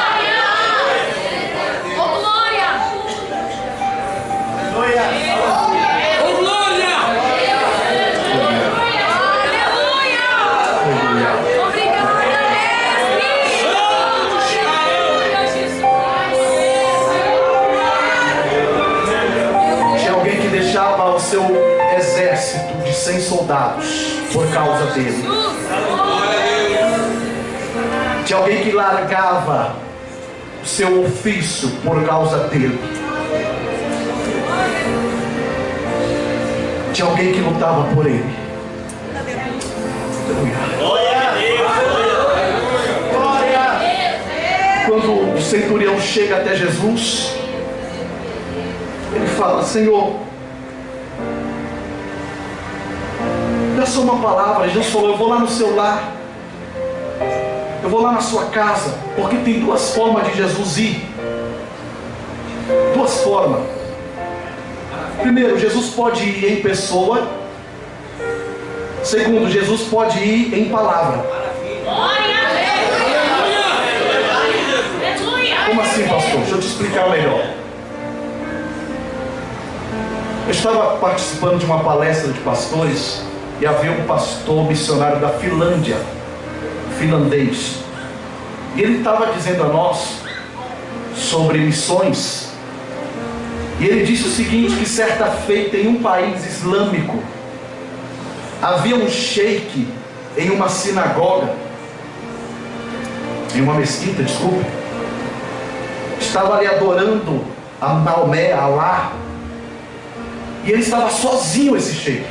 Oh, glória! Glória! Oh, glória! Aleluia! Obrigada, mestre! Tinha alguém que deixava o seu exército de 100 soldados por causa dele. Tinha alguém que largava o seu ofício por causa dele. Tinha alguém que lutava por ele. Quando o centurião chega até Jesus, ele fala: Senhor, dá só uma palavra. Jesus falou: eu vou lá no seu lar, eu vou lá na sua casa, porque tem duas formas de Jesus ir. Duas formas. Primeiro, Jesus pode ir em pessoa. Segundo, Jesus pode ir em palavra. Como assim, pastor? Deixa eu te explicar melhor. Eu estava participando de uma palestra de pastores e havia um pastor missionário da Finlândia, finlandês, e ele estava dizendo a nós sobre missões. E ele disse o seguinte, que certa feita em um país islâmico havia um sheik em uma sinagoga, em uma mesquita, desculpe, estava ali adorando a Maomé, a Alá, e ele estava sozinho, esse sheik.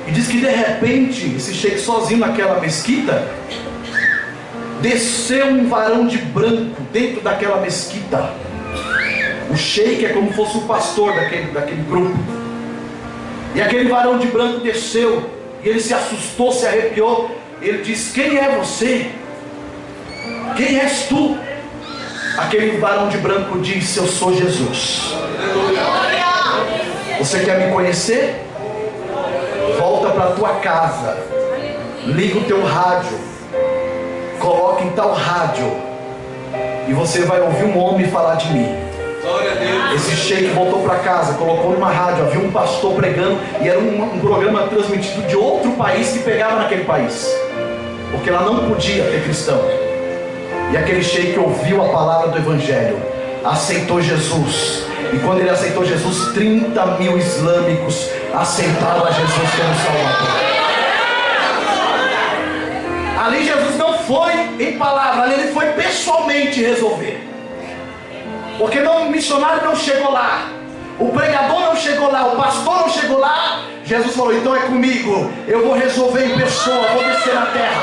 E diz que de repente, esse sheik sozinho naquela mesquita, desceu um varão de branco dentro daquela mesquita. O sheik é como se fosse o pastor daquele grupo. E aquele varão de branco desceu, e ele se assustou, se arrepiou. Ele disse: quem é você? Quem és tu? Aquele varão de branco disse: eu sou Jesus. Você quer me conhecer? Volta para a tua casa, liga o teu rádio, coloque em tal rádio, e você vai ouvir um homem falar de mim. Esse sheik voltou para casa, colocou numa rádio, havia um pastor pregando, e era um programa transmitido de outro país que pegava naquele país, porque lá não podia ter cristão. E aquele sheik ouviu a palavra do evangelho, aceitou Jesus, e quando ele aceitou Jesus, 30 mil islâmicos aceitaram a Jesus como Salvador. Ali Jesus não foi em palavra, ali ele foi pessoalmente resolver. Porque o missionário não chegou lá, o pregador não chegou lá, o pastor não chegou lá. Jesus falou: então é comigo, eu vou resolver em pessoa, vou descer na terra.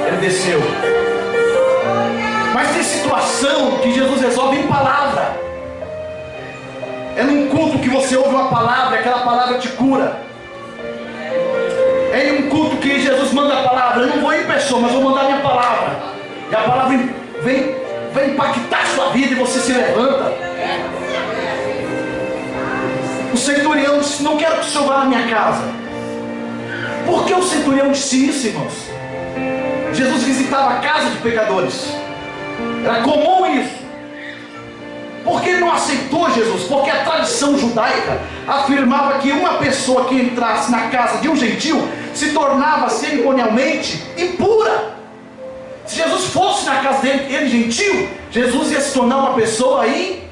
Ele desceu. Mas tem situação que Jesus resolve em palavra. É num culto que você ouve uma palavra, aquela palavra te cura. É em um culto que Jesus manda a palavra. Eu não vou em pessoa, mas vou mandar minha palavra. E a palavra vem impactar a sua vida e você se levanta. O centurião disse: não quero que o senhor vá na minha casa. Por que o centurião disse isso, irmãos? Jesus visitava a casa de pecadores. Era comum isso. Por que ele não aceitou Jesus? Porque a tradição judaica afirmava que uma pessoa que entrasse na casa de um gentil se tornava cerimonialmente impura. Se Jesus fosse na casa dele, ele gentil, Jesus ia se tornar uma pessoa aí.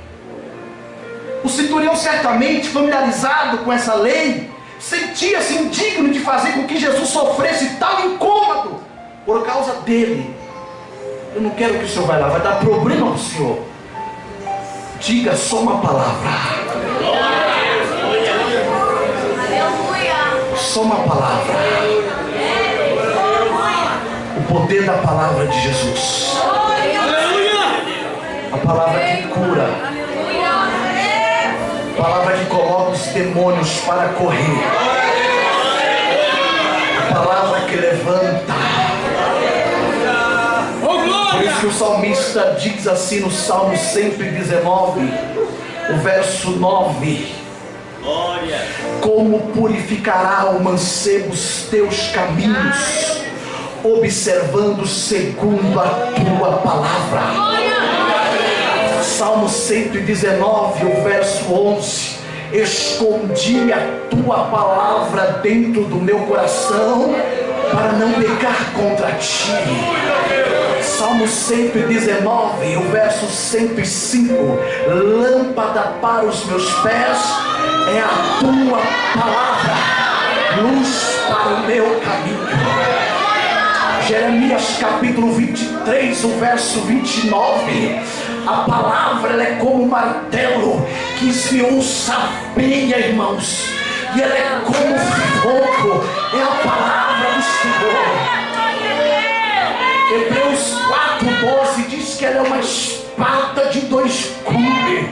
O centurião, certamente familiarizado com essa lei, sentia-se indigno de fazer com que Jesus sofresse tal incômodo por causa dele. Eu não quero que o senhor vá lá, vai dar problema para o senhor. Diga só uma palavra. Só uma palavra. O poder da palavra de Jesus. A palavra que cura. A palavra que coloca os demônios para correr. A palavra que levanta. Por isso que o salmista diz assim no Salmo 119, o verso 9: como purificará o mancebo os teus caminhos, observando segundo a tua palavra. Salmo 119, o verso 11: escondi a tua palavra dentro do meu coração, para não pecar contra ti. Salmo 119, o verso 105: lâmpada para os meus pés é a tua palavra, luz para o meu caminho. Jeremias capítulo 23, o verso 29: a palavra ela é como um martelo que esmiuça a peia, irmãos, e ela é como fogo, é a palavra do Senhor. Hebreus 4:12 diz que ela é uma espada de dois gumes,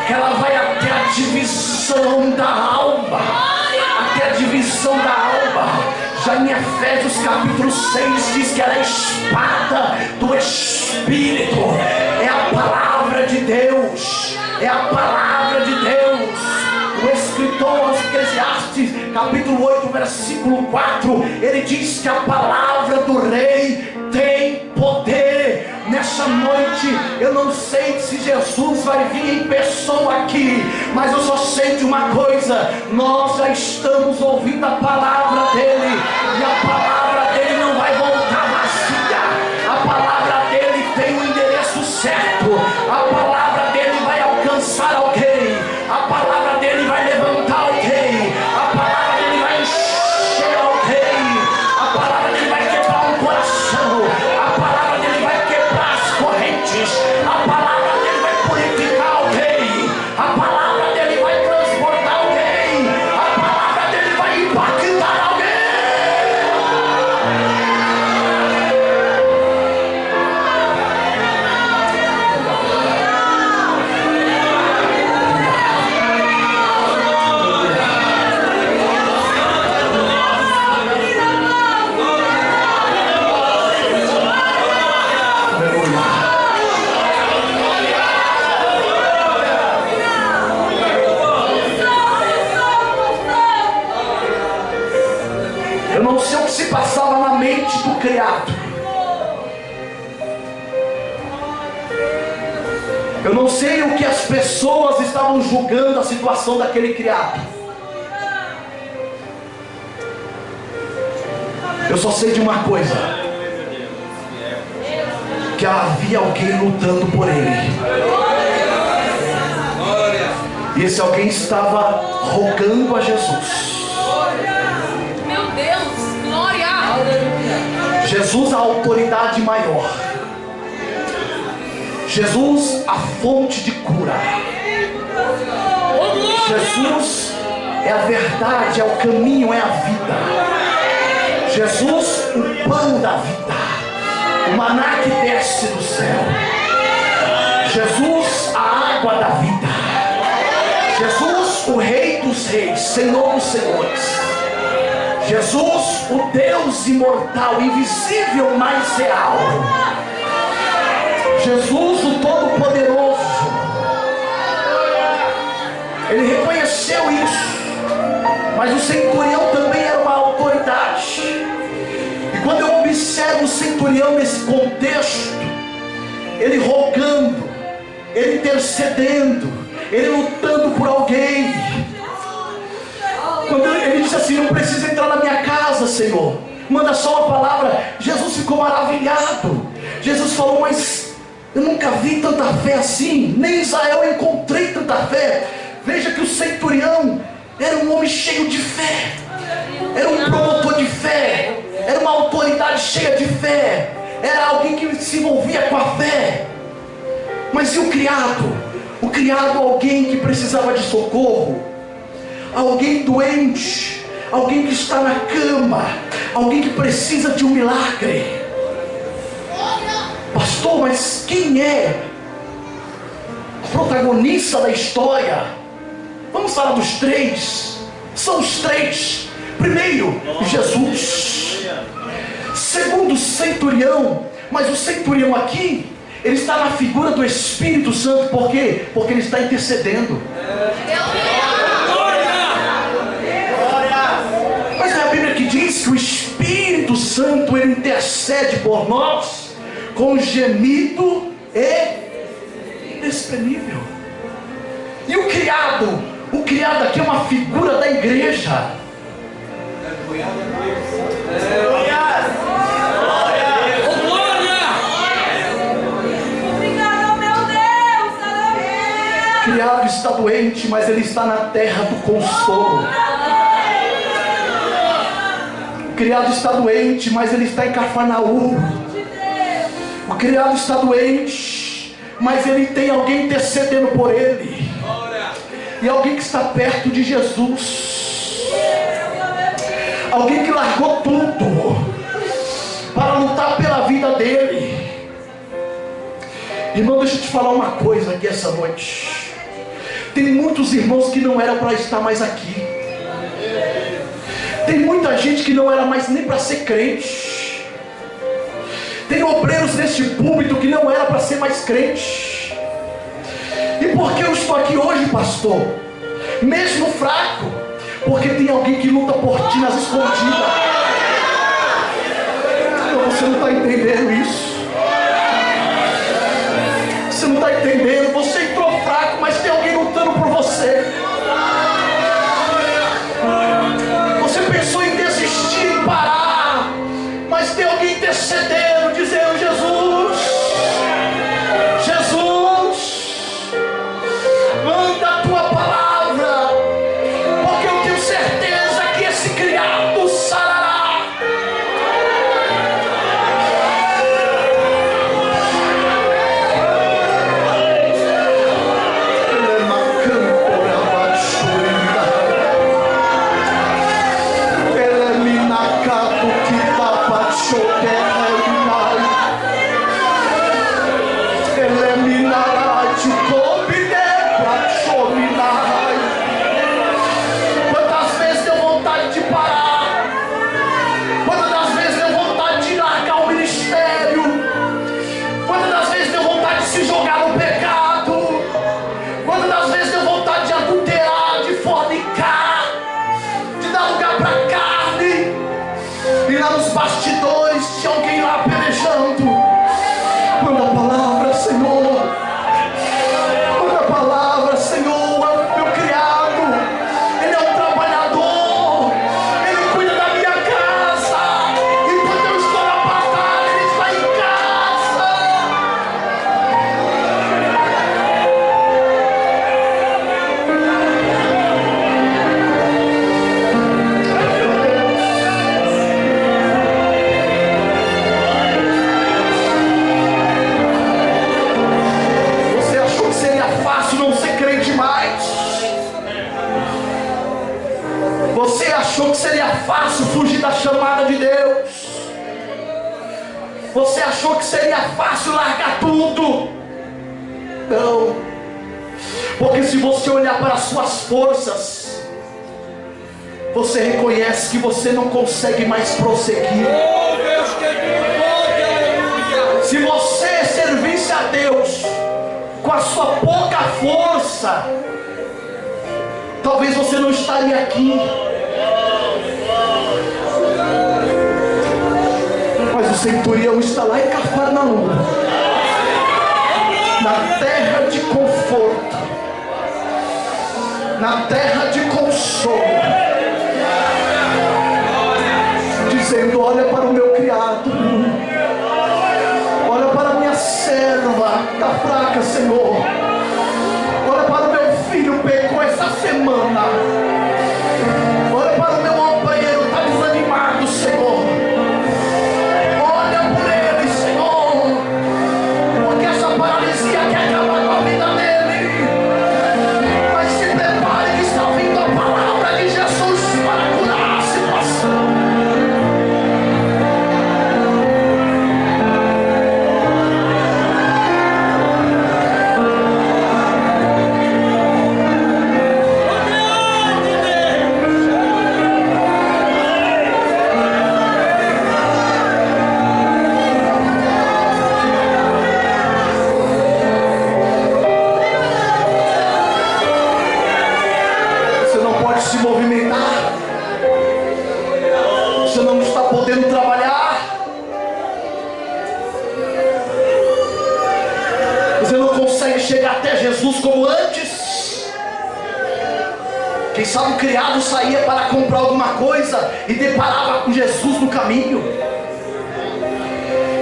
que ela vai até a divisão da alma, até a divisão da alma. Já em Efésios capítulo 6 diz que ela é a espada do Espírito, é a palavra de Deus, é a palavra de Deus. O escritor aos Eclesiastes capítulo 8 versículo 4, ele diz que a palavra do rei tem poder. Nessa noite eu não sei se Jesus vai vir em pessoa aqui, mas eu só sei de uma coisa: nós já estamos ouvindo a palavra dele, e a palavra dele não vai voltar vazia. A palavra dele tem o endereço certo, a palavra dele vai alcançar alguém, a palavra dele vai levantar alguém, a palavra dele vai encher alguém, a palavra dele vai quebrar um coração, a palavra dele vai quebrar as correntes, a palavra dele vai purificar alguém, a palavra dele vai transportar alguém, a palavra dele vai impactar alguém. Eu não sei o que se passava na mente do criado. Eu não sei o que as pessoas estavam julgando a situação daquele criado. Eu só sei de uma coisa: que havia alguém lutando por ele. E esse alguém estava rogando a Jesus. Meu Deus, glória! Jesus, a autoridade maior, Jesus, a fonte de cura. Jesus é a verdade, é o caminho, é a vida. Jesus, o pão da vida, o maná que desce do céu. Jesus, a água da vida. Jesus, o Rei dos reis, Senhor dos senhores. Jesus, o Deus imortal, invisível, mas real. Jesus, o Todo-Poderoso. Ele reconheceu isso. Mas o centurião também era uma autoridade. E quando eu observo o centurião nesse contexto, ele rogando, ele intercedendo, ele lutando por alguém. Quando ele disse assim: não precisa entrar na minha casa, Senhor, manda só uma palavra. Jesus ficou maravilhado. Jesus falou: mas eu nunca vi tanta fé assim, nem em Israel eu encontrei tanta fé. Veja que o centurião era um homem cheio de fé, era um promotor de fé, era uma autoridade cheia de fé, era alguém que se envolvia com a fé. Mas e o criado? O criado, alguém que precisava de socorro, alguém doente, alguém que está na cama, alguém que precisa de um milagre. Pastor, mas quem é o protagonista da história? Vamos falar dos três. São os três. Primeiro, Jesus. Segundo, o centurião. Mas o centurião aqui, ele está na figura do Espírito Santo. Por quê? Porque ele está intercedendo. Mas é a Bíblia que diz que o Espírito Santo, ele intercede por nós com gemido inexprimível. E o criado? O criado aqui é uma figura da igreja. Obrigado, meu Deus. O criado está doente, mas ele está na terra do consolo. O criado está doente, mas ele está em Cafarnaum. O criado está doente, mas ele tem alguém intercedendo por ele. E alguém que está perto de Jesus. Alguém que largou tudo para lutar pela vida dele. Irmão, deixa eu te falar uma coisa aqui essa noite. Tem muitos irmãos que não eram para estar mais aqui. Tem muita gente que não era mais nem para ser crente. Tem obreiros neste púlpito que não era para ser mais crente. E por que eu estou aqui hoje, pastor? Mesmo fraco, porque tem alguém que luta por ti nas escondidas. Você não está entendendo isso. Você não está entendendo. Você entrou fraco, mas tem alguém lutando por você. Você pensou em desistir, em parar, mas tem alguém intercedendo, dizendo: Jesus, Jesus, manda a tua palavra, porque eu tenho certeza que esse criado sarará. Quantas vezes deu vontade de parar? Quantas das vezes deu vontade de largar o ministério? Quantas das vezes deu vontade de se jogar no pecado? Quantas das vezes deu vontade de adulterar, de fornicar, de dar lugar para a carne? E lá nos bastidores tinha alguém lá pelejando. Manda a palavra, Senhor. Manda a palavra, Senhor. Meu criado, ele é um trabalhador. Ele cuida da minha casa. Enquanto eu estou na batalha, ele está em casa. achou que seria fácil fugir da chamada de Deus. Você achou que seria fácil largar tudo. Não. Porque se você olhar para as suas forças, você reconhece que você não consegue mais prosseguir. Se você servisse a Deus com a sua pouca força, talvez você não estaria aqui. Mas o centurião está lá em Cafarnaum, na terra de conforto, na terra de consolo, dizendo: olha para o meu criado, olha para a minha serva, está fraca, Senhor. Olha para o meu filho, pecou essa semana. Olha para o meu obreiro, está desanimado, Senhor. Olha por ele, Senhor, porque essa paralisia quer acabar com a vida dele. Mas se prepare que está vindo a palavra de Jesus para curar a situação. Como antes. Quem sabe o criado saía para comprar alguma coisa e deparava com Jesus no caminho.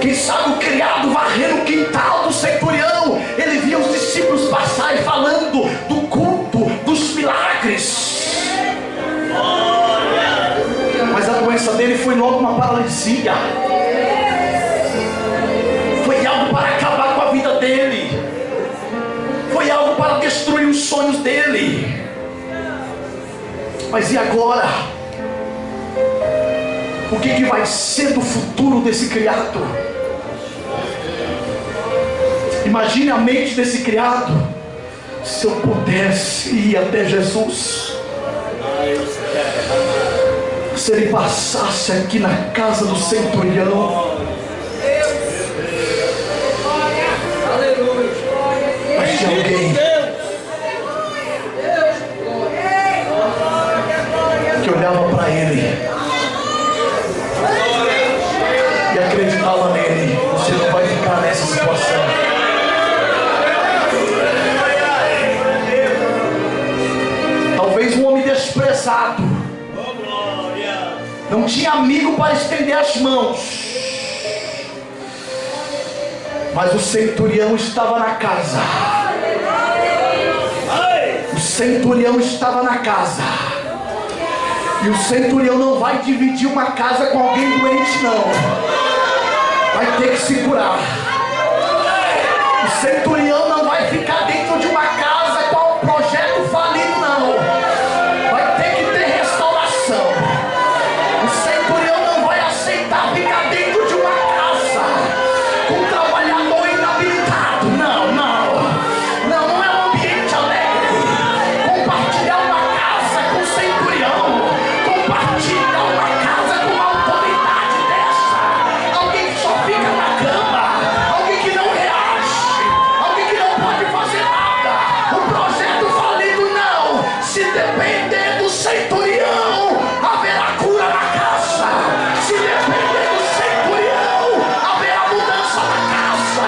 Quem sabe o criado varrendo o quintal do centurião, ele via os discípulos passar e falando do culto, dos milagres. Mas a doença dele foi logo uma paralisia. Foi algo para acabar com a vida dele. Foi algo para destruir os sonhos dele. Mas e agora? O que vai ser do futuro desse criado? Imagine a mente desse criado. Se eu pudesse ir até Jesus, se ele passasse aqui na casa do centurião, mas tinha alguém que olhava para ele e acreditava nele. Você não vai ficar nessa situação. Talvez um homem desprezado, não tinha amigo para estender as mãos, mas o centurião estava na casa. O centurião estava na casa. E o centurião não vai dividir uma casa com alguém doente, não. Vai ter que se curar. O centurião não vai ficar dentro de uma casa com um projeto falido, não. Vai ter que ter restauração. O centurião não vai aceitar ficar dentro de uma casa com um trabalhador inabilitado. Não, não. Não é um ambiente alegre. Compartilhar uma casa com o centurião, compartilhar uma casa com uma autoridade dessa. Alguém que só fica na cama, alguém que não reage, alguém que não pode fazer nada. O projeto falido não. Se depender do centurião, haverá cura na casa. Se depender do centurião, haverá mudança na casa.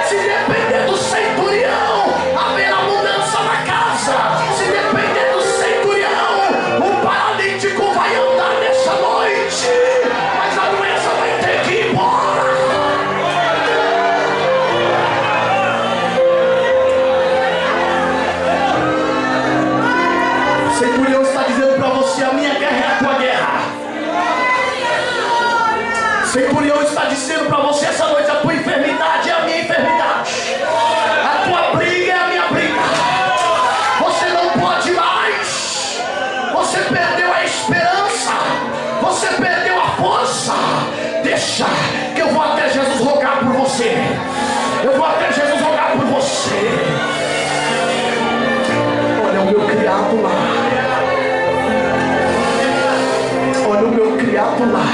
Se depender do centurião, haverá mudança na casa. Se depender do centurião, o paralítico vai andar nessa noite, mas a doença vai ter que ir embora. O centurião está dizendo para você: a minha guerra é a tua guerra. O centurião está dizendo para você essa noite: a tua enfermidade é a minha enfermidade, a tua briga é a minha briga. Você não pode mais. Você perdeu a esperança. Você perdeu a força. Deixa que eu vou até Jesus rogar por você. Eu vou até Jesus rogar por você. Olha o meu criado lá. Olha o meu criado lá.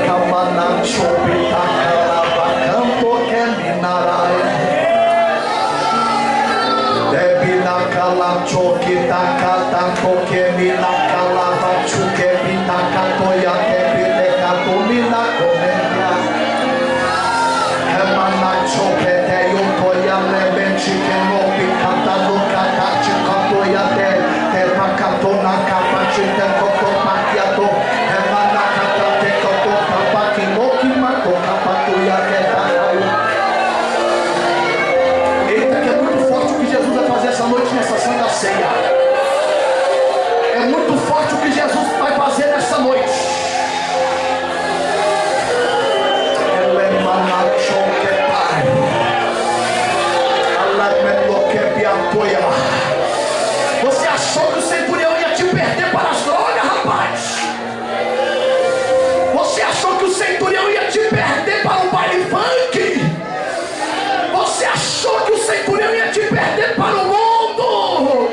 Camanacho pitacaraba canto keminarai. Debina calacho kitakata kemina calava chuke pitakatoya kepitekatomina komenya. Emanacho peteyo toya lebenchi kenopi katano katachi katoya te pakatona kapachi te kotopakiato. Emanakata te kotopapaki nokimato kapatoya ketakayo. Eita, que é muito forte o que Jesus vai fazer essa noite nessa Santa Ceia. É muito forte o que Jesus vai fazer nessa noite. Você achou que o centurião ia te perder para as drogas, rapaz? Você achou que o centurião ia te perder para o baile funk? Você achou que o centurião ia te perder para o mundo?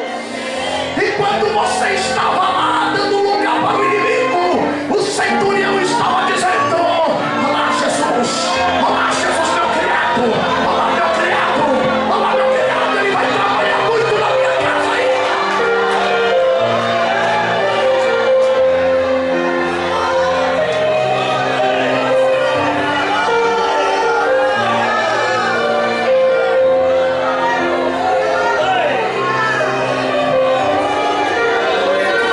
Enquanto você estava lá dando lugar para o inimigo, o centurião estava dizendo: olá Jesus, meu criado, olá meu criado, olá meu criado, ele vai trabalhar muito na minha casa aí.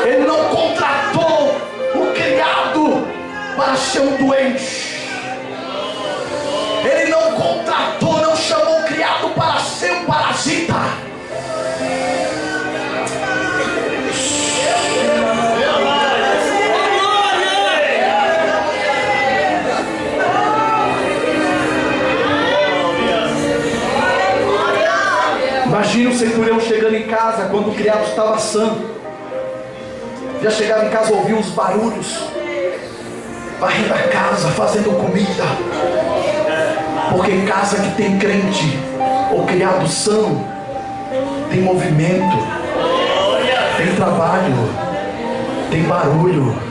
Ele não contratou o criado para ser um doente. Ele não contratou, não chamou o criado para ser um parasita. Imagina o centurião chegando em casa quando o criado estava sã. Já chegava em casa, ouvia os barulhos, varrendo a casa, fazendo comida. Porque casa que tem crente ou criado são, tem movimento, tem trabalho, tem barulho.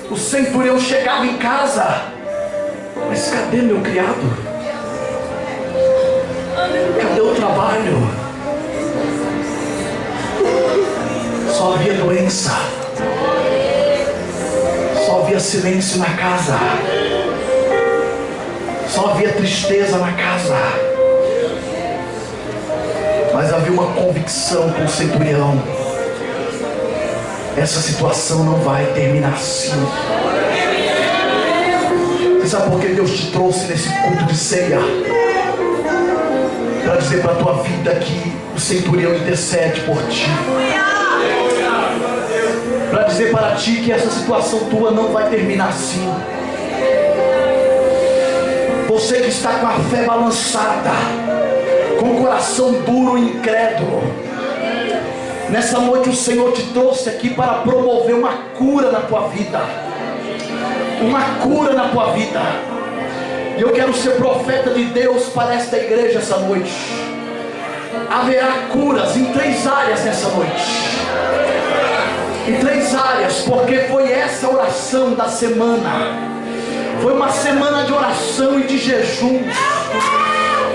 O centurião chegava em casa: mas cadê meu criado? Cadê o trabalho? Só havia doença, só havia silêncio na casa, só havia tristeza na casa. Mas havia uma convicção com o centurião: essa situação não vai terminar assim. Você sabe por que Deus te trouxe nesse culto de ceia? Para dizer para a tua vida que o centurião intercede por ti. Para dizer para ti que essa situação tua não vai terminar assim. Você que está com a fé balançada, com o coração duro e incrédulo, nessa noite o Senhor te trouxe aqui para promover uma cura na tua vida. Uma cura na tua vida. E eu quero ser profeta de Deus para esta igreja essa noite. Haverá curas em 3 áreas nessa noite. Em 3 áreas, porque foi essa oração da semana. Foi uma semana de oração e de jejum.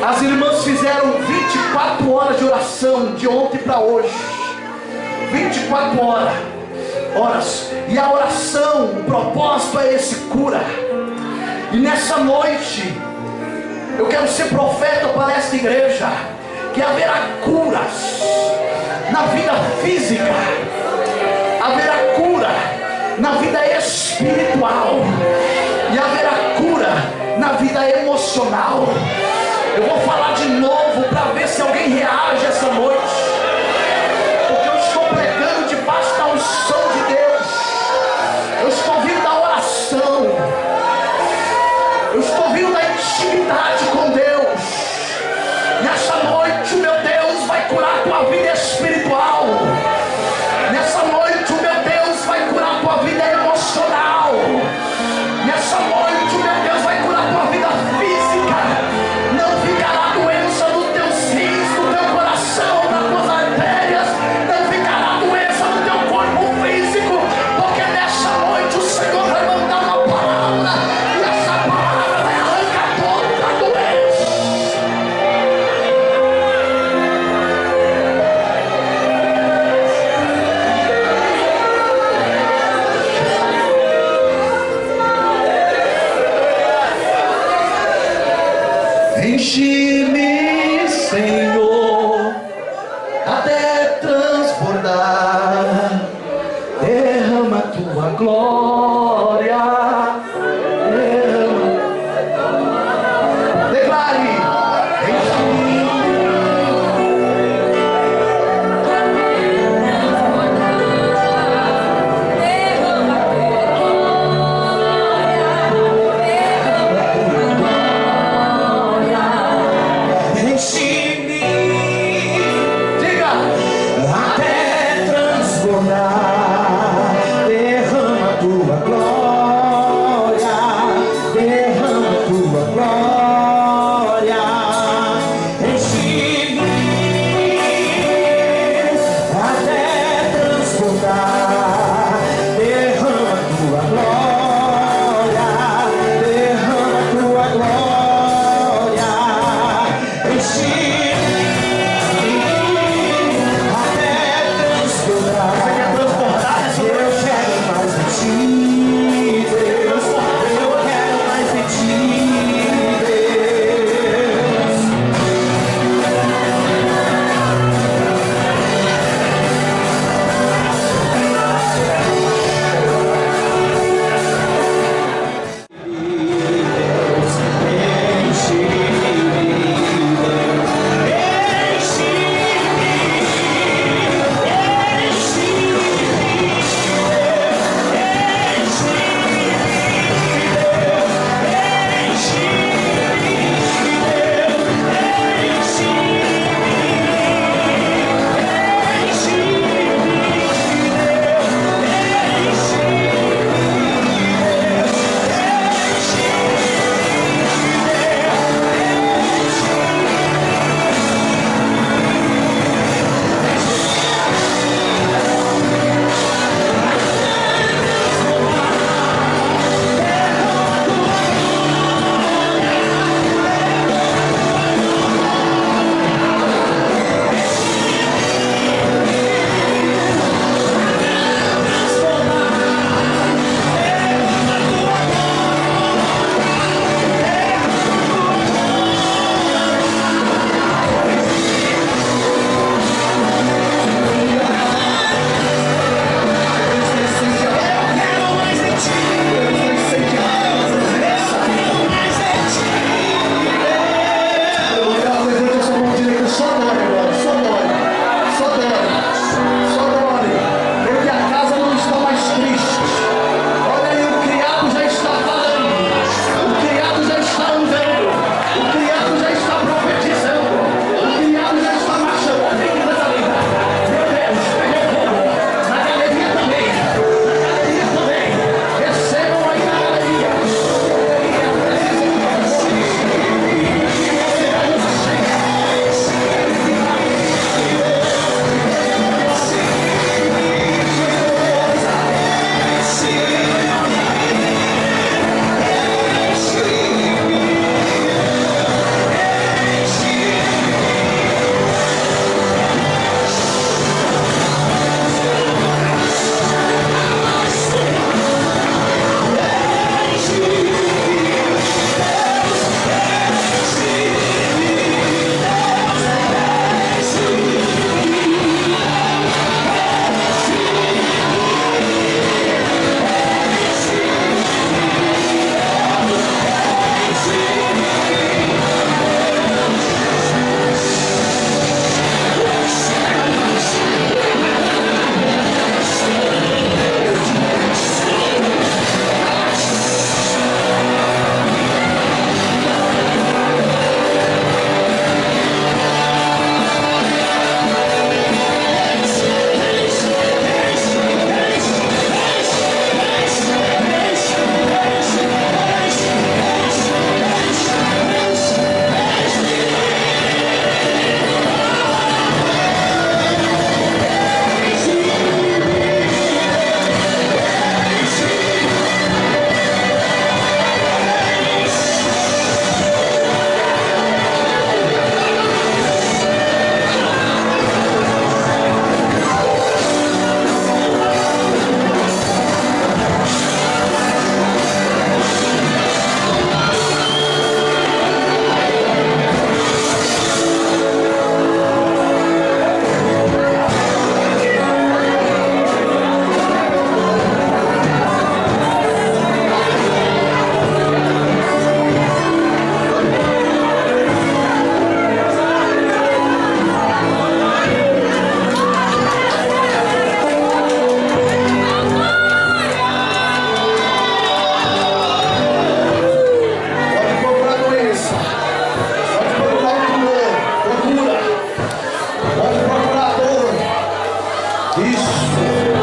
As irmãs fizeram 24 horas de oração de ontem para hoje. 24 horas. E a oração, o propósito é esse: cura. E nessa noite eu quero ser profeta para esta igreja, que haverá curas na vida física, vida espiritual e haverá cura na vida emocional. Eu vou falar de novo para ver se alguém reage essa noite, porque eu estou pregando debaixo da unção de Deus. Eu estou vindo da oração, eu estou vindo da intimidade com Deus. Nessa noite o meu Deus vai curar a tua vida espiritual. Nessa noite o meu Deus vai curar a tua vida emocional. Nessa noite o meu Deus vai curar a tua vida física. Não ficará doença nos teus rins, no teu coração, nas tuas artérias. Não ficará doença no teu corpo físico, porque nessa noite o Senhor vai mandar uma palavra, e essa palavra vai arrancar toda a doença. Enche-me, Senhor, até transbordar. Derrama tua glória. Derrama. Declare. Enche-me. Enche-me, diga, até transbordar. Derrama tua Cristo.